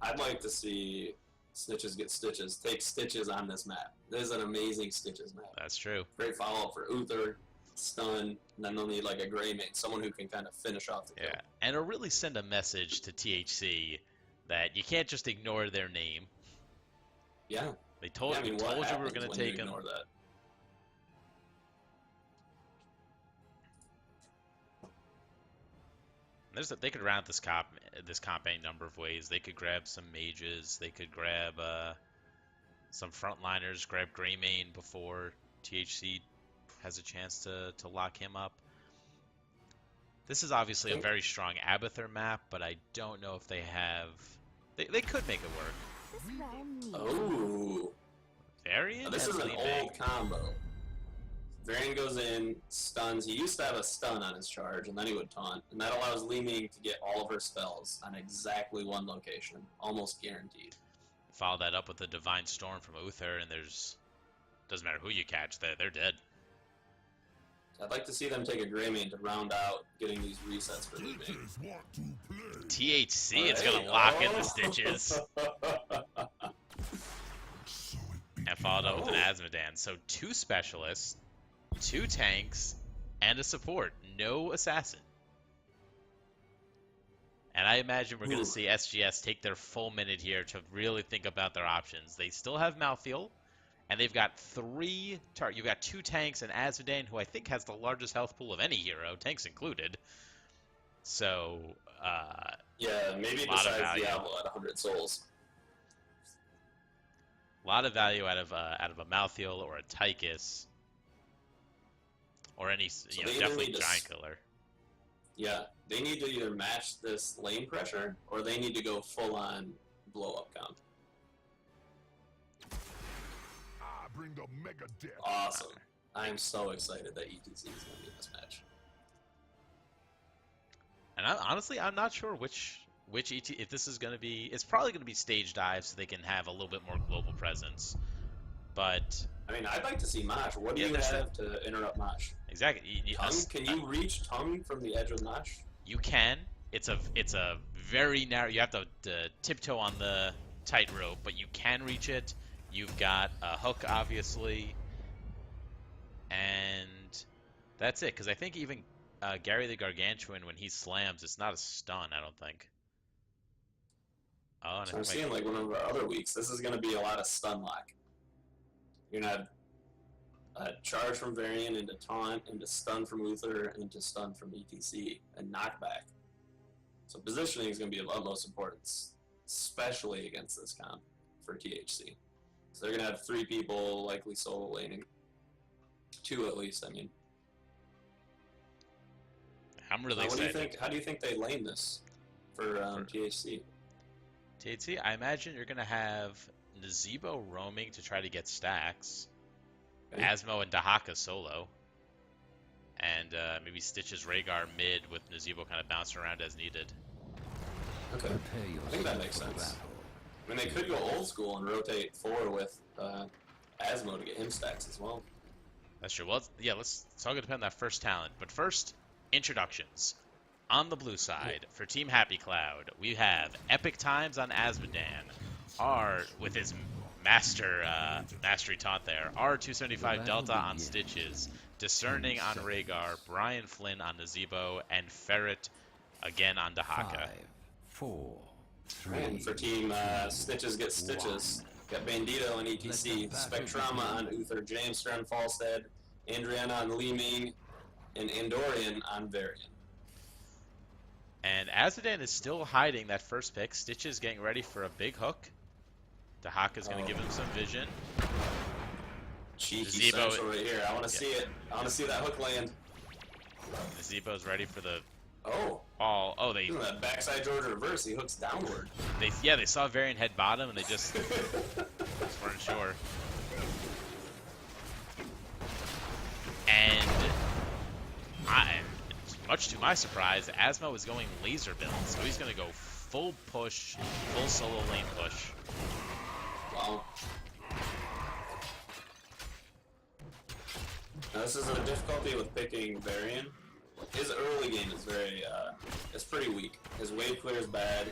I'd like to see Snitches get Stitches. Take Stitches on this map. This is an amazing Stitches map. That's true. Great follow-up for Uther, stun, and then they'll need like a Greymane, someone who can kind of finish off the kill. Yeah, and it'll really send a message to THC that you can't just ignore their name. Yeah. They told Yeah, I mean, you what we were happens going to when you take them. ignore that? They could round this comp any number of ways. They could grab some mages. They could grab some frontliners. Grab Greymane before THC has a chance to lock him up. This is obviously a very strong Abathur map, but I don't know if they have. They could make it work. Oh. Varian. Now, this is an old combo. Varian goes in, stuns. He used to have a stun on his charge, and then he would taunt. And that allows Li Ming to get all of her spells on exactly one location. Almost guaranteed. Follow that up with the Divine Storm from Uther, and doesn't matter who you catch, they're dead. I'd like to see them take a Greymane to round out getting these resets for Li Ming. Stitches want to play. THC is going to lock in the Stitches. So it And followed up with an Asmodan. So 2 specialists, 2 tanks, and a support. No assassin. And I imagine we're going to see SGS take their full minute here to really think about their options. They still have Malthael, and they've got 3 targets. You've got 2 tanks and Asmodan, who I think has the largest health pool of any hero, tanks included. So, yeah, maybe a lot of besides value. Diablo at 100 souls. A lot of value out of a Malthael or a Tychus. Or any, So you know, they definitely need to Giant Killer. Yeah, they need to either match this lane pressure, or they need to go full-on blow-up comp. I bring the mega death. Awesome. I am so excited that ETC is going to be in this match. And honestly, I'm not sure which ET, if this is going to be. It's probably going to be stage dive, so they can have a little bit more global presence. But I mean, I'd like to see Mosh. What do Yeah, you there's have to interrupt Mosh? exactly, Can you reach tongue from the edge of Mosh? you can. It's a very narrow. You have to tiptoe on the tightrope, but you can reach it. You've got a hook, obviously, and that's it. Because I think even Gary the Gargantuan, when he slams, it's not a stun. I don't think. Oh, and So I I'm think seeing like one of our other weeks. This is going to be a lot of stun lock. You're going to have charge from Varian into taunt, into stun from Uther, into stun from ETC, and knockback. So positioning is going to be of utmost importance, especially against this comp for THC. So they're going to have 3 people likely solo laning. 2 at least, I mean. I'm really What do you excited. think? How do you think they lane this for THC? THC, I imagine you're going to have Nazebo roaming to try to get stacks, Okay. Asmo and Dahaka solo, and maybe Stitches Rhaegar mid with Nazebo kind of bouncing around as needed. Okay. I think that makes sense. I mean, they could go old school and rotate 4 with Asmo to get him stacks as well. That's true. Well, yeah, it's all going to depend on that first talent. But first, introductions. On the blue side, for Team Happy Cloud, we have Epic Times on Asmodan, with his mastery taunt there. R275 Delta on Stitches, Discerning on Rhaegar, Brian Flynn on Nazebo, and Ferret again on Dahaka. 5, 4, 3. And for team Snitches get Stitches. Got Bandito on ETC, Spectrama on Uther, Jamester on Falstead, Andriana on Li Ming, and Andorian on Varian. And Azadan is still hiding that first pick. Stitches getting ready for a big hook. Dahaka's going to give him some vision. Cheeky Nazebo central right here. I want to see it. I want to see that hook land. Nazebo's ready for the Oh. ball. Oh, they Look at that backside George reverse. He hooks downward. they saw Varian head bottom and they just weren't sure. And much to my surprise, Asmo is going laser build, so he's going to go full push, full solo lane push. Wow. Now this is a difficulty with picking Varian. His early game is it's pretty weak. His wave clear is bad.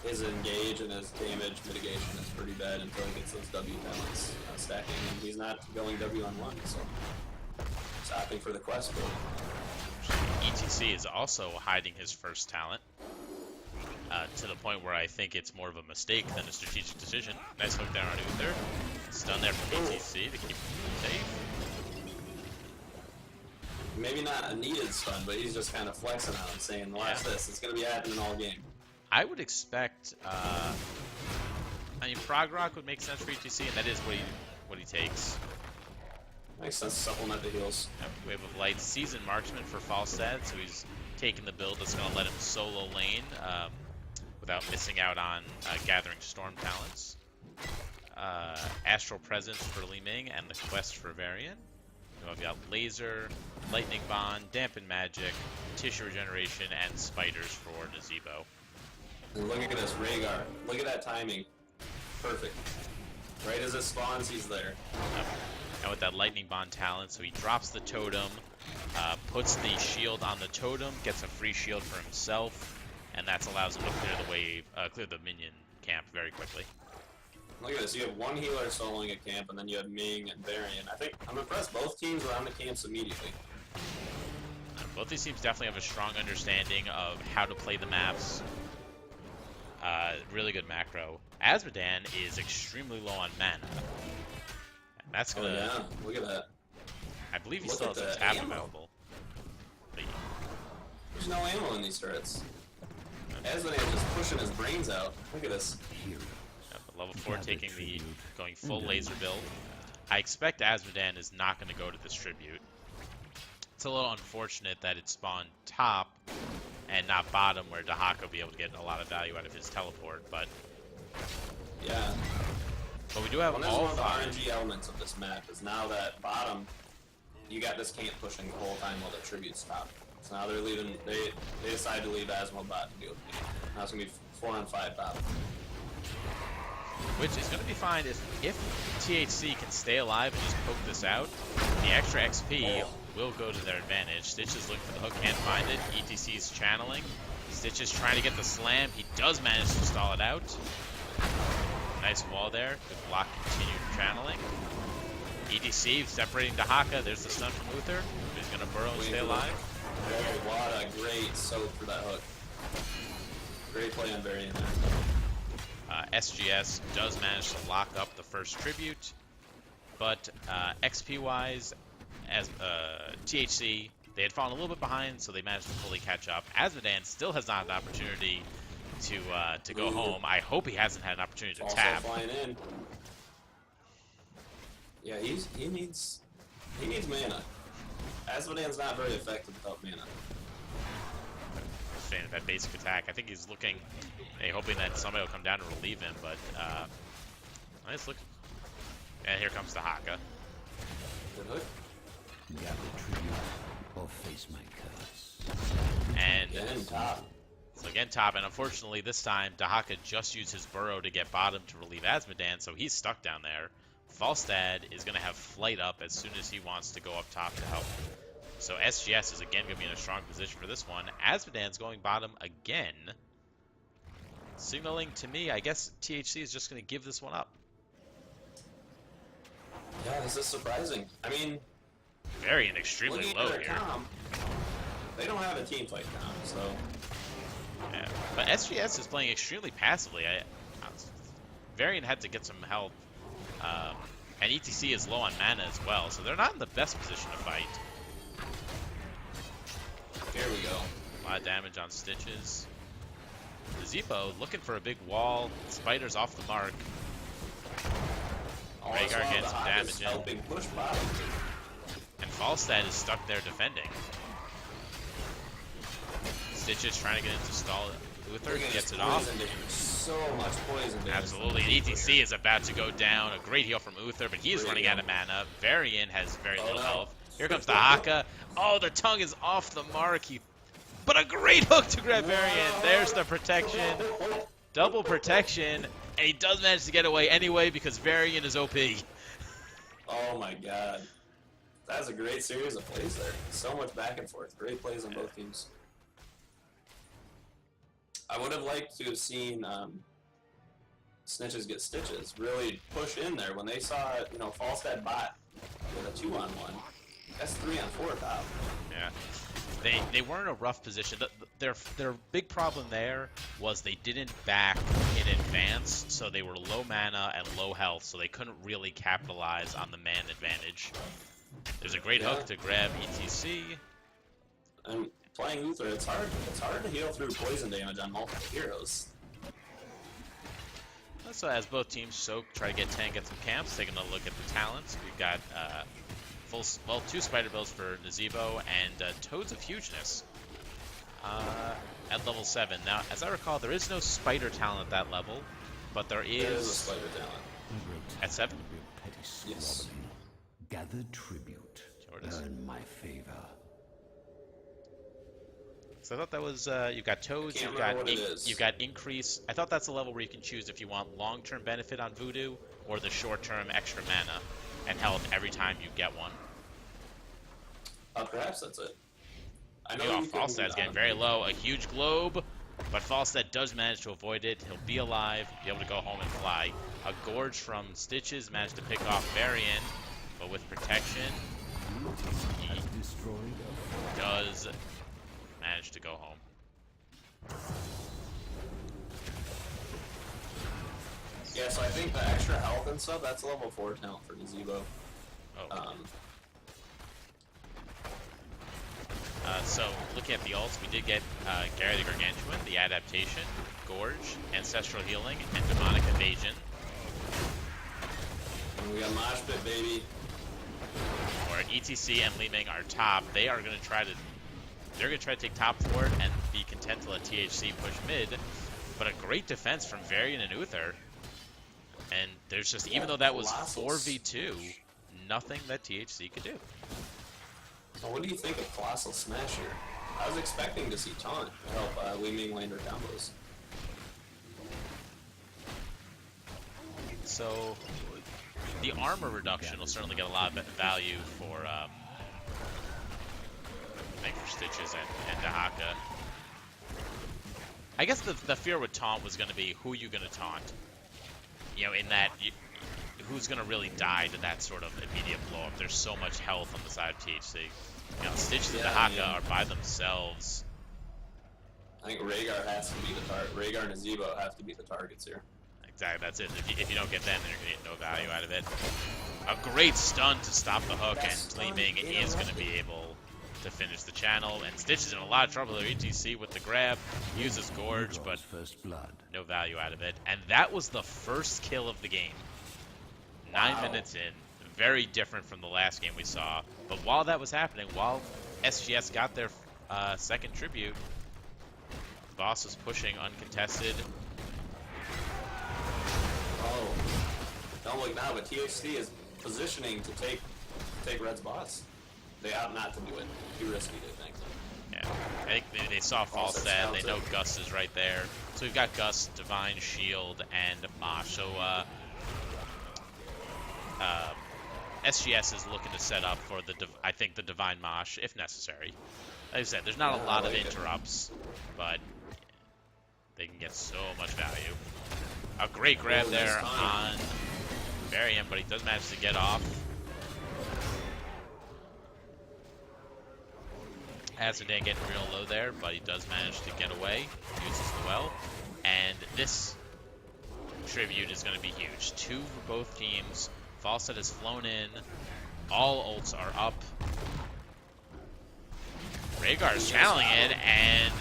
His engage and his damage mitigation is pretty bad until he gets those W talents stacking, and he's not going W on one, so he's opting for the quest build. ETC is also hiding his first talent to the point where I think it's more of a mistake than a strategic decision. Nice hook there on Uther. Stun there from ETC to keep him safe. Maybe not a needed stun, but he's just kind of flexing on him, saying, watch this, it's going to be happening all game. I would expect, I mean, Frog Rock would make sense for ETC, and that is what he takes. Makes sense to supplement the heals. Yep, Wave of Light, Seasoned Marksman for Falstad, so he's taking the build that's going to let him solo lane without missing out on Gathering Storm talents. Astral Presence for Li Ming, and the Quest for Varian. We've got Laser, Lightning Bond, Dampen Magic, Tissue Regeneration, and Spiders for Nazebo. And look at this, Rhaegar. Look at that timing. Perfect. Right as it spawns, he's there. And with that Lightning Bond talent, so he drops the totem, puts the shield on the totem, gets a free shield for himself, and that allows him to clear the minion camp very quickly. Look at this, you have one healer soloing a camp, and then you have Ming and Varian. I'm impressed both teams were on the camps immediately. Both these teams definitely have a strong understanding of how to play the maps. Really good macro. Azmodan is extremely low on mana. And that's gonna... Oh yeah, look at that. I believe he Look still at has a the tap ammo. available. But There's no ammo in these turrets. Azmodan just pushing his brains out. Look at this. level 4 taking the going full laser build. I expect Azmodan is not going to go to this tribute. It's a little unfortunate that it spawned top and not bottom, where Dahaka will be able to get a lot of value out of his teleport. But Yeah. but we do have Well, that's all one of the five. RNG elements of this map is now that bottom, you got this camp pushing the whole time while the tributes stop. So now they're leaving. They decide to leave Asmo bot to deal with me. Now it's gonna be 4-on-5 top. Which is going to be fine if THC can stay alive and just poke this out. The extra XP will go to their advantage. Stitches looking for the hook, can't find it. ETC's channeling. Stitches trying to get the slam. He does manage to stall it out. Nice wall there. Good block, continued channeling. ETC separating Dahaka. There's the stun from Uther. He's going to burrow and stay alive. Oh, what a great soak for that hook. Great play on Varian there. SGS does manage to lock up the first tribute, but XP-wise, as THC, they had fallen a little bit behind, so they managed to fully catch up. Azmodan still has not had an opportunity to go home. I hope he hasn't had an opportunity to Also tap. flying in. Yeah, he needs mana. Azmodan's not very effective without mana. Fan of that basic attack. I think he's looking, hoping that somebody will come down and relieve him, but nice look. And here comes Dahaka. Good hook. Gather tribute or face my curse. And Again, top. so again top, and unfortunately this time Dahaka just used his burrow to get bottom to relieve Azmodan, so he's stuck down there. Falstad is going to have flight up as soon as he wants to go up top to help. So SGS is again going to be in a strong position for this one. Azmodan's going bottom again. Signaling to me, I guess THC is just going to give this one up. Yeah, this is surprising. I mean, Varian extremely looking low at their here. comp, they don't have a team fight comp, so Yeah. But SGS is playing extremely passively. Varian had to get some help. Um, and ETC is low on mana as well, so they're not in the best position to fight. here we go. A lot of damage on Stitches. Zippo looking for a big wall. Spider's off the mark. All Rhaegar this while getting the some Hawk damage is in. helping push bottom. And Falstad is stuck there defending. Stitches trying to get into stall. Uther Look at gets his it off. poison damage. So much poison damage. Absolutely. And ETC is about to go down. A great heal from Uther, but he's Great running heal. out of mana. Varian has very little no. health. Here comes the Haka. Oh, the tongue is off the mark. But a great hook to grab Varian. There's the protection. Double protection. And he does manage to get away anyway because Varian is OP. Oh my god. That was a great series of plays there. So much back and forth. Great plays on both teams. I would have liked to have seen Snitches get Stitches. Really push in there when they saw, you know, Falstad bot with a 2-on-1. That's 3-on-4 top. Yeah. They were in a rough position. Their big problem there was they didn't back in advance, so they were low mana and low health, so they couldn't really capitalize on the man advantage. There's a great hook to grab ETC. And playing Uther, it's hard to heal through poison damage on multiple heroes. So as both teams soak, try to get 10, get some camps, taking a look at the talents. We've got two Spider Bills for Nazebo and Toads of Hugeness at level 7. Now, as I recall, there is no Spider talent at that level, but there There is a is spider talent. at 7. Yes. Gather tribute. Sure it is. Earn my favor. So I thought that was you've got Toads, Can't you've remember got what it is. you've got Increase. I thought that's the level where you can choose if you want long-term benefit on Voodoo or the short-term extra mana and health every time you get one. Perhaps that's it. I know Oh, you can, Falstad's getting very low. A huge globe, but Falstad does manage to avoid it. He'll be alive, be able to go home and fly. A Gorge from Stitches managed to pick off Varian, but with protection, he Destroyed does manage to go home. Yeah, so I think the extra health and stuff, that's level 4 talent for Nazebo. Oh. So, looking at the ults, we did get Gary the Gargantuan, the Adaptation, Gorge, Ancestral Healing, and Demonic Evasion. And we got Mosh Pit, baby. Where ETC and Li Ming are top. They're gonna try to take top for it and be content to let THC push mid. But a great defense from Varian and Uther. And there's just, even though that was Colossal 4v2, nothing that THC could do. So what do you think of Colossal Smash here? I was expecting to see Taunt to help Li Ming land her combos. So, the armor reduction will certainly get a lot of value for Stitches and Dahaka. I guess the fear with taunt was going to be who you going to taunt. You know, in that, who's going to really die to that sort of immediate blow up. There's so much health on the side of THC. You know, Stitches and Dahaka are by themselves. I think Rhaegar has to be the target. Rhaegar and Nazebo have to be the targets here. Exactly, that's it. If you don't get them, then you're going to get no value out of it. A great stun to stop the hook, and Li Ming is going to be able to finish the channel. And Stitch is in a lot of trouble there. ETC with the grab, uses Gorge, but first blood. no value out of it. And that was the first kill of the game. 9 minutes in. Very different from the last game we saw. But while that was happening, while SGS got their second tribute, the boss was pushing uncontested. Oh, don't look now, but THC is positioning to take Red's boss. They ought not to do it. Too risky, I think. Yeah, I think they saw Falstad. They know Gus is right there. So we've got Gus, Divine Shield, and Mosh. So SGS is looking to set up for I think the Divine Mosh if necessary. Like I said, there's not a lot of interrupts, but they can get so much value. A great grab there on Varian, but he does manage to get off. Azmodan getting real low there, but he does manage to get away. Uses the well. And this tribute is going to be huge. 2 for both teams. Falstad has flown in. All ults are up. Rhaegar is channeling it, and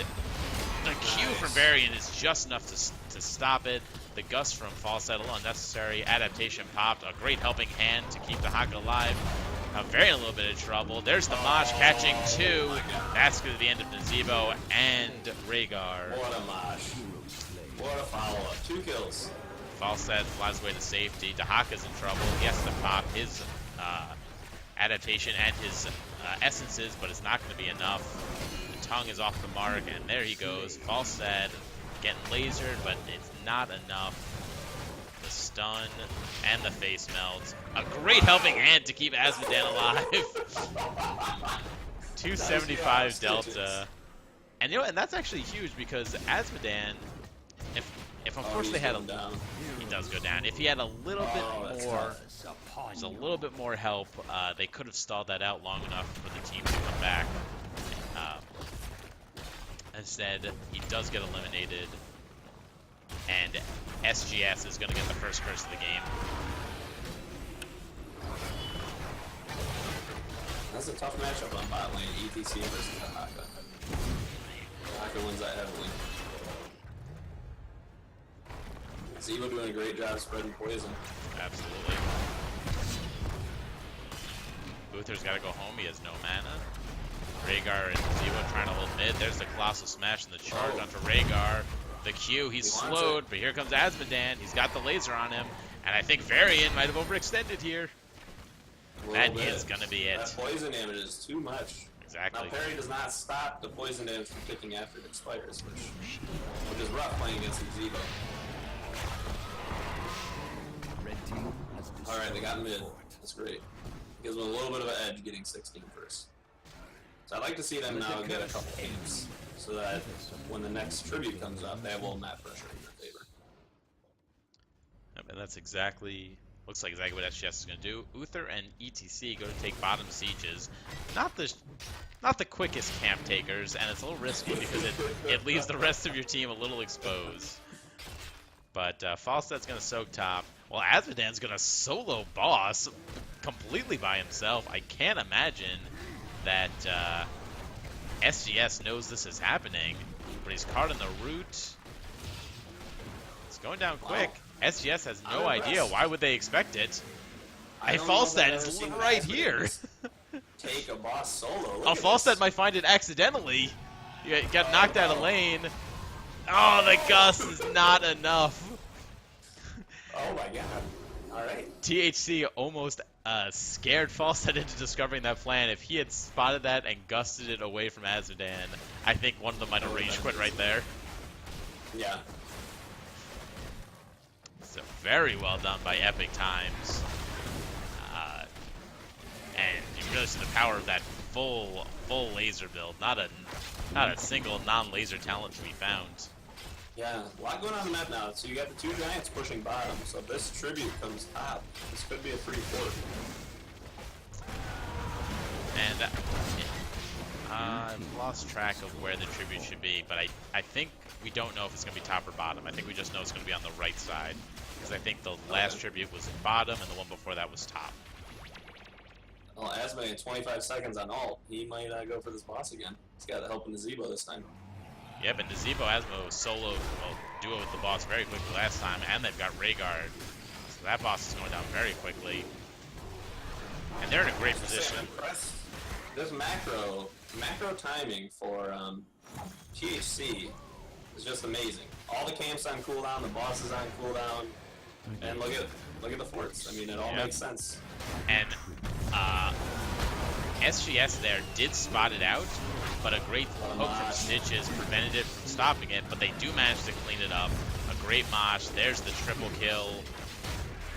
the Q from Varian is just enough to stop it. The gust from Falstad, a little unnecessary. Adaptation popped. A great helping hand to keep the Haka alive. Varian a little bit of trouble. There's the Mosh catching 2. That's going to be the end of Nazebo and Rhaegar. What a Mosh. What a follow-up. 2 kills. Falstad flies away to safety. Dahaka's in trouble. He has to pop his adaptation and his essences, but it's not going to be enough. The tongue is off the mark, and there he goes. Falstad getting lasered, but it's not enough. The stun and the face melt. A great helping hand to keep Azmodan alive. 275 delta. And you know, and that's actually huge because Azmodan, if unfortunately had he does go down. If he had a little bit more, there's a little bit more help, they could have stalled that out long enough for the team to come back. Instead, he does get eliminated, and SGS is going to get the first curse of the game. That's a tough matchup on bot lane, ETC versus the Haka. Haka wins that heavily. Zebo doing a great job spreading poison. Absolutely. Uther's got to go home. He has no mana. Rhaegar and Zebo trying to hold mid. There's the Colossal Smash and the charge onto Rhaegar. The Q, he's slowed, but here comes Azmodan. He's got the laser on him. And I think Varian might have overextended here. That is going to be it. That poison damage is too much. Exactly. Now, parry does not stop the poison damage from kicking after it expires, which is rough playing against Zebo. Alright, they got mid. That's great. Gives them a little bit of an edge getting 16 first. So I'd like to see them now get a couple games, so that when the next tribute comes up, they have a little map pressure in their favor. Yep, and that's exactly, looks like exactly what SGS is going to do. Uther and ETC go to take bottom sieges. Not the quickest camp takers, and it's a little risky because it leaves the rest of your team a little exposed. But Falstad's going to soak top. Well, Azmodan's going to solo boss completely by himself. I can't imagine that SGS knows this is happening, but he's caught in the root. It's going down quick. Wow. SGS has no idea. Why would they expect it? Falstad is right here. Take a boss solo. Falstad might find it accidentally. You got knocked out of lane. Oh, the gust is not enough. Oh my god. Alright. THC almost scared Falstad into discovering that plan. If he had spotted that and gusted it away from Azmodan, I think one of them might have rage quit right there. Yeah. So very well done by Epic Times. And you really see the power of that full laser build. Not a single non-laser talent to be found. Yeah, a lot going on the map now. So you got the 2 giants pushing bottom. So if this tribute comes top, this could be a pretty fort. And I've lost track of where the tribute should be, but I think we don't know if it's going to be top or bottom. I think we just know it's going to be on the right side. Because I think the last tribute was bottom and the one before that was top. Well, Asma in 25 seconds on ult. He might go for this boss again. He's got the help in the Zebo this time. Yeah, but Nazebo Asmo was solo duo with the boss very quickly last time, and they've got Rhaegar. So that boss is going down very quickly. And they're in a great position. This macro timing for THC is just amazing. All the camps on cooldown, the boss is on cooldown, and look at the forts. I mean, it all makes sense. And SGS there did spot it out, but a great hook from Snitches prevented it from stopping it, but they do manage to clean it up. A great mosh. There's the triple kill.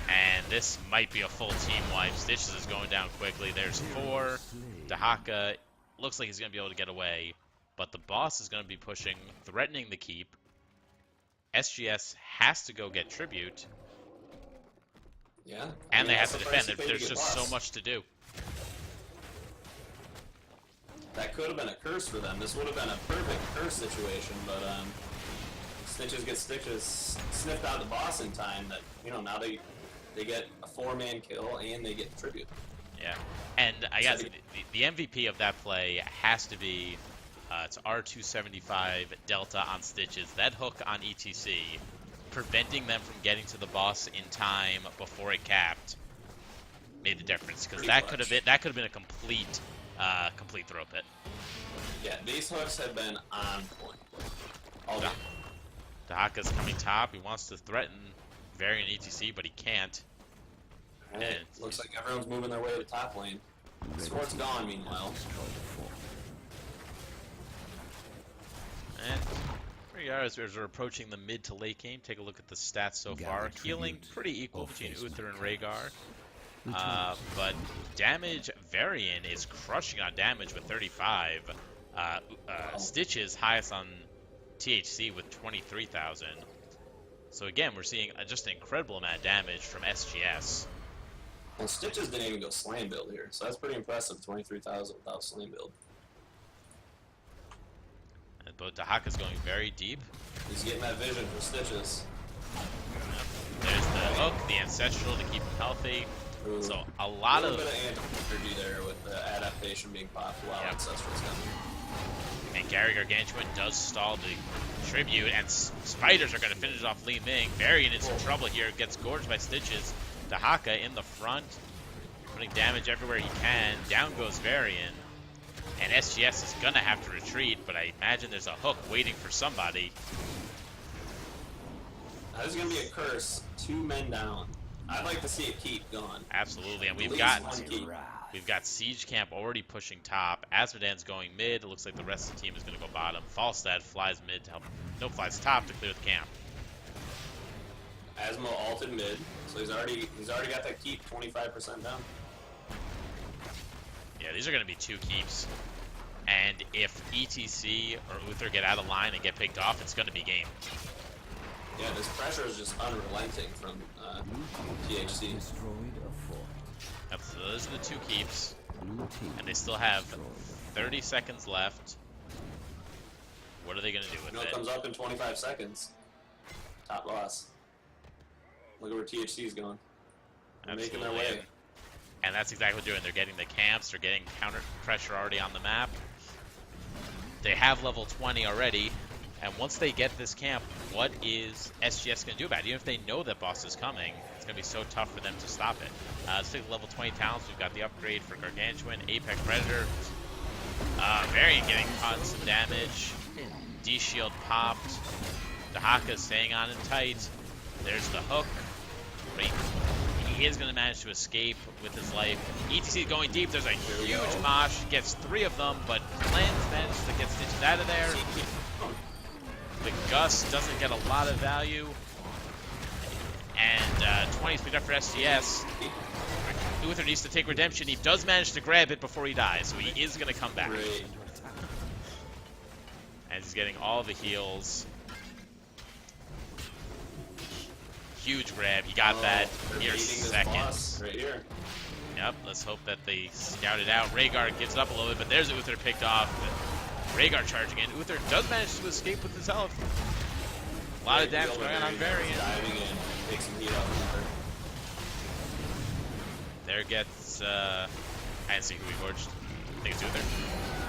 And this might be a full team wipe. Snitches is going down quickly. There's 4. Dahaka looks like he's going to be able to get away, but the boss is going to be pushing, threatening the keep. SGS has to go get tribute. Yeah. And they have to defend. There's just so much to do. that could have been a curse for them. This would have been a perfect curse situation, but Snitches get Stitches sniffed out the boss in time. That now they get a 4-man kill and they get the tribute. Yeah, and I guess the MVP of that play has to be it's R275 Delta on Stitches. That hook on ETC, preventing them from getting to the boss in time before it capped, made the difference, because that could have been a complete throw pit. Yeah, these hooks have been on point. All game. Dahaka's coming top. He wants to threaten Varian ETC, but he can't. Right. Looks like everyone's moving their way to top lane. Sport's gone, meanwhile. And here we are as we're approaching the mid to late game. Take a look at the stats so far. Healing pretty equal between Uther and Rhaegar. But damage, Varian is crushing on damage with 35. Stitches highest on THC with 23,000. So again, we're seeing just an incredible amount of damage from SGS. Well, Stitches didn't even go slam build here, so that's pretty impressive. 23,000 without slam build. But Dahaka's going very deep. He's getting that vision for Stitches. There's the hook, the ancestral to keep him healthy. Ooh. So a lot of bit of anti-energy there with the adaptation being popped while ancestral's coming. And Gary Gargantuan does stall the tribute, and spiders are going to finish off Li Ming. Varian in some trouble here, gets gorged by Stitches. Dahaka in the front, putting damage everywhere he can. Down goes Varian. And SGS is going to have to retreat, but I imagine there's a hook waiting for somebody. That is going to be a curse. 2 men down. I'd like to see it keep going. Absolutely, and At we've got Siege Camp already pushing top. Asmodan's going mid. It looks like the rest of the team is going to go bottom. Falstad flies mid to help. No, flies top to clear the camp. Asmo ulted mid, so he's already got that keep 25% down. Yeah, these are going to be 2 keeps. And if ETC or Uther get out of line and get picked off, it's going to be game. Yeah, this pressure is just unrelenting from THC. Yep, so those are the 2 keeps. And they still have 30 seconds left. What are they going to do with it? It comes up in 25 seconds. Top loss. Look at where THC is going. They're making their way. And that's exactly what they're doing. They're getting the camps. They're getting counter pressure already on the map. They have level 20 already. And once they get this camp, what is SGS going to do about it? Even if they know that boss is coming, it's going to be so tough for them to stop it. Let's take the level 20 talents. We've got the upgrade for Gargantuan, Apex Predator. Varian getting caught in some damage. D-Shield popped. Dahaka staying on and tight. There's the hook. But he is going to manage to escape with his life. ETC going deep. There's a huge mosh. Gets 3 of them, but Cleanse manages to get Stitches out of there. The Gust doesn't get a lot of value. And 20 is picked up for SGS. Uther needs to take Redemption. He does manage to grab it before he dies, so he is going to come back. Great. And he's getting all the heals. Huge grab. He got that here seconds. Right here. Yep, let's hope that they scout it out. Rhaegar gives up a little bit, but there's Uther picked off. Rhaegar charging in. Uther does manage to escape with his health. A lot of damage going on Varian. Diving in, take some heat off Uther. There gets, I didn't see who he gorged. I think it's Uther.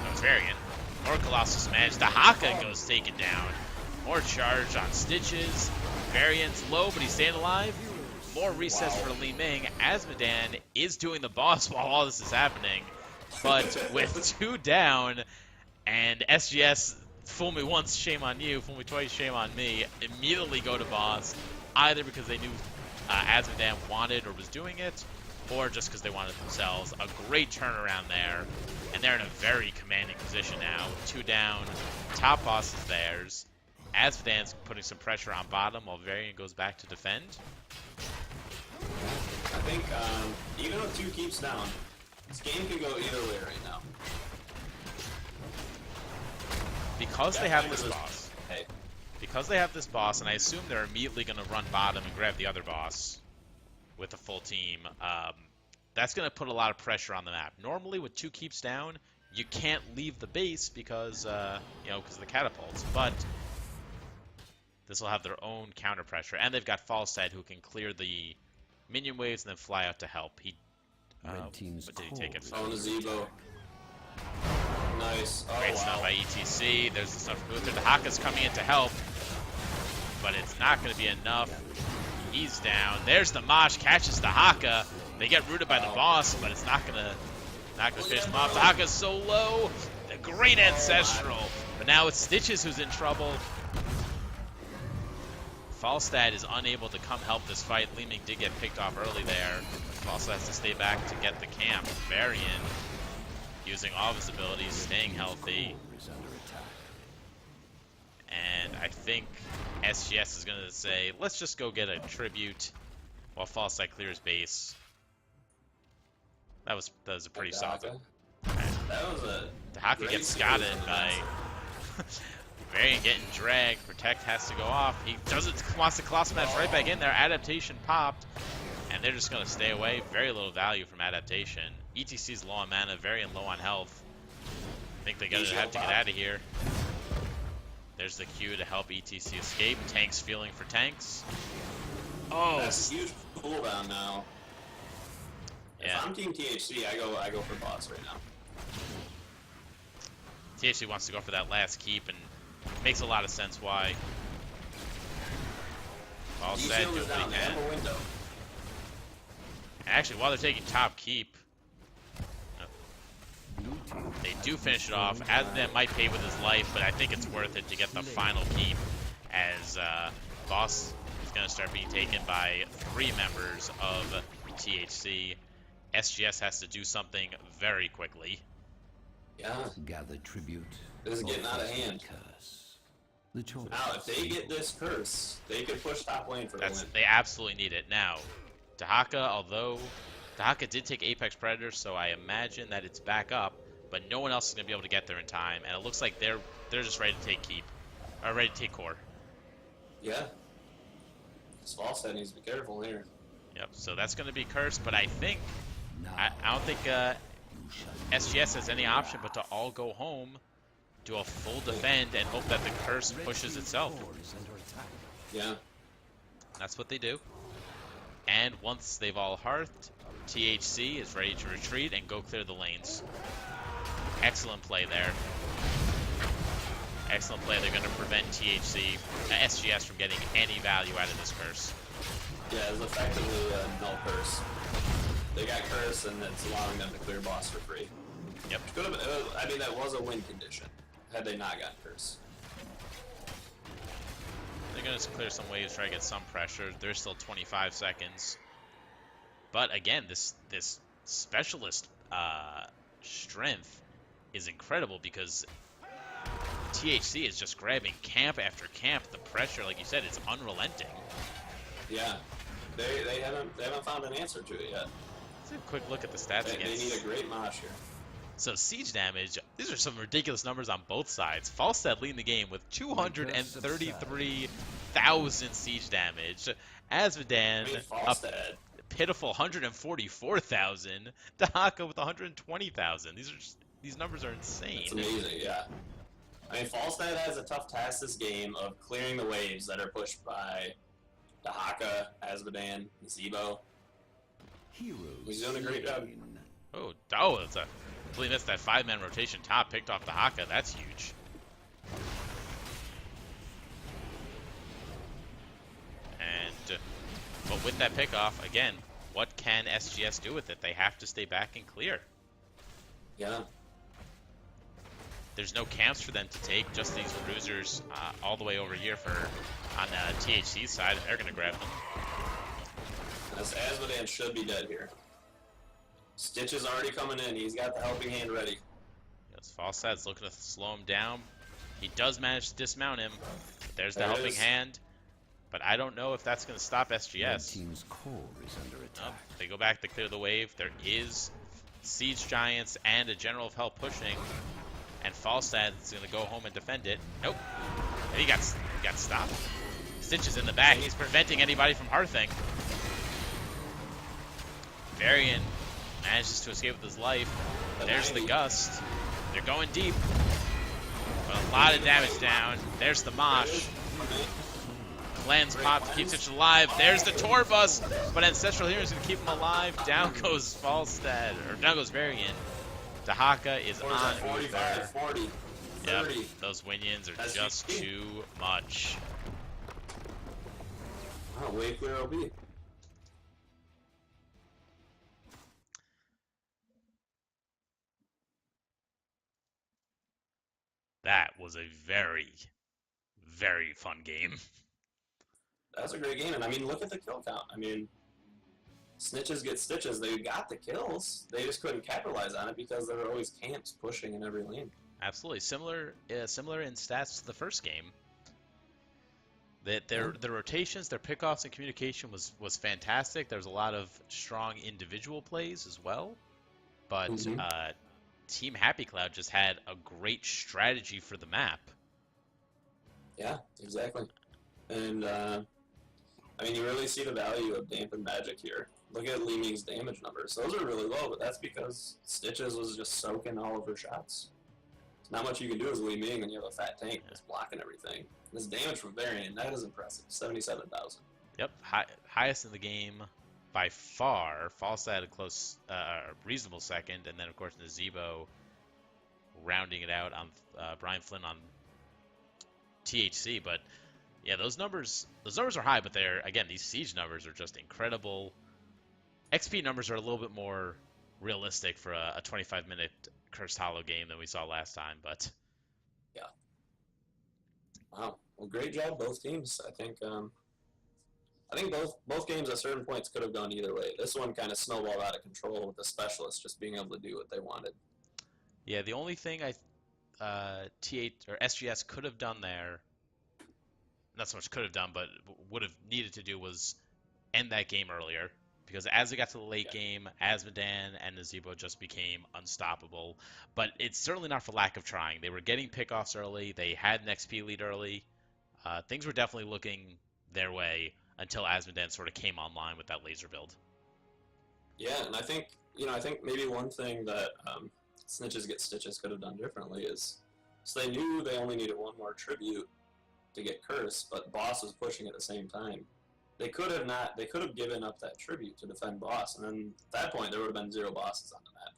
No, it's Varian. More Colossus managed. Dahaka goes taken down. More charge on Stitches. Varian's low, but he's staying alive. More resets for Li Ming. Asmodan is doing the boss while all this is happening. But with 2 down, and SGS, fool me once, shame on you. Fool me twice, shame on me. Immediately go to boss, either because they knew Asmodan wanted or was doing it, or just because they wanted themselves. A great turnaround there. And they're in a very commanding position now. 2 down. Top boss is theirs. Asmodan's putting some pressure on bottom while Varian goes back to defend. I think even with 2 keeps down, this game can go either way right now. Because they have this boss. Hey. Because they have this boss, and I assume they're immediately going to run bottom and grab the other boss with the full team, that's going to put a lot of pressure on the map. Normally, with 2 keeps down, you can't leave the base because, because of the catapults. But this will have their own counter pressure, and they've got Falstad who can clear the minion waves and then fly out to help. Red team's what did he take it core from? Oh, the Zebo. Nice. Oh, Great stun by ETC. There's the stuff from Uther. The Haka's coming in to help, but it's not going to be enough. He's down. There's the Mosh, catches the Haka. They get rooted by the boss, but it's not gonna finish him off. The Haka's so low. The great Ancestral. But now it's Snitches who's in trouble. Falstad is unable to come help this fight. Leeming did get picked off early there. Falstad has to stay back to get the camp. Varian using all of his abilities, staying healthy. is under attack. And I think SGS is going to say, let's just go get a tribute while Falstad clears base. That was a pretty solid. That was a. The Haka great gets sequence scotted on the by outside. Varian getting dragged. Protect has to go off. He wants to Colossal Match right back in there. Adaptation popped. And they're just going to stay away. Very little value from Adaptation. ETC's low on mana, Varian low on health. I think they're going to have to get out of here. There's the Q to help ETC escape. Tanks feeling for tanks. Oh, That's a huge cooldown now. yeah. If I'm Team THC, I go for boss right now. THC wants to go for that last keep, and makes a lot of sense why. All said, D-Shield do is what down. he They have can. a window. Actually, while they're taking top keep, they do finish it off. Azmodan might pay with his life, but I think it's worth it to get the final keep, as boss is going to start being taken by 3 members of THC. SGS has to do something very quickly. Yeah. Gather tribute. This is or getting out of face my hand. curse. The choice Now, if is they get simple. this curse, they could push top lane for the win. They absolutely need it. Now, Dahaka, although Dahaka did take Apex Predator, so I imagine that it's back up, but no one else is going to be able to get there in time, and it looks like they're just ready to take keep, or ready to take core. Yeah. Falstad needs to be careful here. Yep, so that's going to be cursed, but I think, Now I don't think you shall SGS has any option but to all go home, do a full defend, and hope that the curse pushes itself. core is under attack. Yeah. That's what they do. And once they've all hearthed, THC is ready to retreat and go clear the lanes. Excellent play there. Excellent play. They're going to prevent SGS from getting any value out of this curse. Yeah, it's effectively a null curse. They got curse, and it's allowing them to clear boss for free. Yep. Could have, I mean, that was a win condition had they not gotten curse. They're going to clear some waves, try to get some pressure. There's still 25 seconds. But again, this specialist strength is incredible because THC is just grabbing camp after camp. The pressure, like you said, is unrelenting. Yeah. They haven't found an answer to it yet. Let's have a quick look at the stats They against. need a great mosh here. So siege damage, these are some ridiculous numbers on both sides. Falstad leading the game with 233,000 siege damage. Azmodan, I mean, a Falstad. pitiful 144,000. Dahaka with 120,000. These numbers are insane. It's amazing, yeah. I mean, Falstad has a tough task this game of clearing the waves that are pushed by Dahaka, Azmodan, Zebo. Heroes He's doing a great job. slain. Oh, that's a completely missed that 5-man rotation top, picked off Dahaka. That's huge. And, but with that pickoff, again, what can SGS do with it? They have to stay back and clear. Yeah. There's no camps for them to take, just these bruisers all the way over here on THC's side. They're going to grab them. This Azmodan should be dead here. Stitch is already coming in. He's got the helping hand ready. Yes, Falstad's looking to slow him down. He does manage to dismount him. There's the There it helping is. hand. But I don't know if that's going to stop Red SGS. team's core is under Oh, attack. they go back to clear the wave. There is Siege Giants and a General of Hell pushing. And Falstad is going to go home and defend it. Nope. He got stopped. Stitch is in the back. He's preventing anybody from hearthing. Varian manages to escape with his life. There's the gust. They're going deep. But a lot of damage down. There's the Mosh. Cleanse pop to keep Stitch alive. There's the Tour Bus, but Ancestral Healing is going to keep him alive. Down goes Falstad, or down goes Varian. Dahaka is on 45, Uther. 40, Yep, 30. those Winions are That's just 15. too much. Oh, way clear OB. That was a very, very fun game. That's a great game, and I mean, look at the kill count. I mean, Snitches get stitches. They got the kills. They just couldn't capitalize on it because there were always camps pushing in every lane. Absolutely similar in stats to the first game. That their rotations, their pickoffs, and communication was fantastic. There was a lot of strong individual plays as well, but Team Happy Cloud just had a great strategy for the map. Yeah, exactly. And I mean, you really see the value of Dampen Magic here. Look at Li Ming's damage numbers. Those are really low, but that's because Stitches was just soaking all of her shots. Not much you can do as Li Ming when you have a fat tank that's blocking everything. This damage from Varian, that is impressive. 77,000. Yep, highest in the game by far. Falstad had a close, reasonable second, and then of course Nazebo rounding it out on Brian Flynn on THC. But yeah, those numbers are high, but they're, again, these siege numbers are just incredible. XP numbers are a little bit more realistic for a 25-minute Cursed Hollow game than we saw last time, but yeah. Wow. Well, great job, both teams. I think both games at certain points could have gone either way. This one kind of snowballed out of control with the specialists just being able to do what they wanted. yeah, the only thing T8 or SGS could have done there, not so much could have done, but would have needed to do was end that game earlier. Because as it got to the late game, Azmodan and Nazebo just became unstoppable. But it's certainly not for lack of trying. They were getting pickoffs early. They had an XP lead early. Things were definitely looking their way until Azmodan sort of came online with that laser build. Yeah, and I think maybe one thing that Snitches Get Stitches could have done differently is, so they knew they only needed one more tribute to get Curse, but Boss was pushing at the same time. They could have given up that tribute to defend Boss, and then at that point there would have been 0 bosses on the map.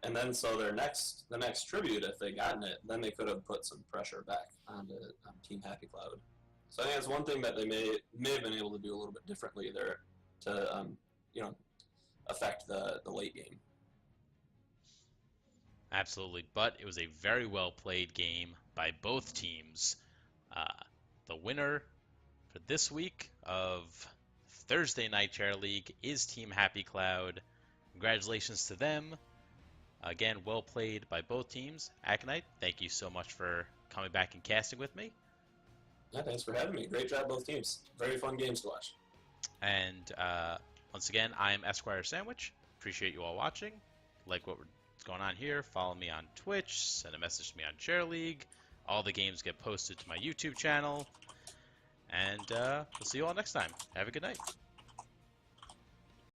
And then so the next tribute, if they gotten it, then they could have put some pressure back on Team Happy Cloud. So I think that's one thing that they may have been able to do a little bit differently there to affect the late game. Absolutely, but it was a very well played game by both teams. The winner for this week of Thursday Night Chair League is Team Happy Cloud. Congratulations to them. Again, well played by both teams. Aconite, thank you so much for coming back and casting with me. Yeah, thanks for having me. Great job, both teams. Very fun games to watch. And once again, I am Esquire Sandwich. Appreciate you all watching. Like what's going on here, follow me on Twitch, send a message to me on Chair League. All the games get posted to my YouTube channel. And we'll see you all next time. Have a good night.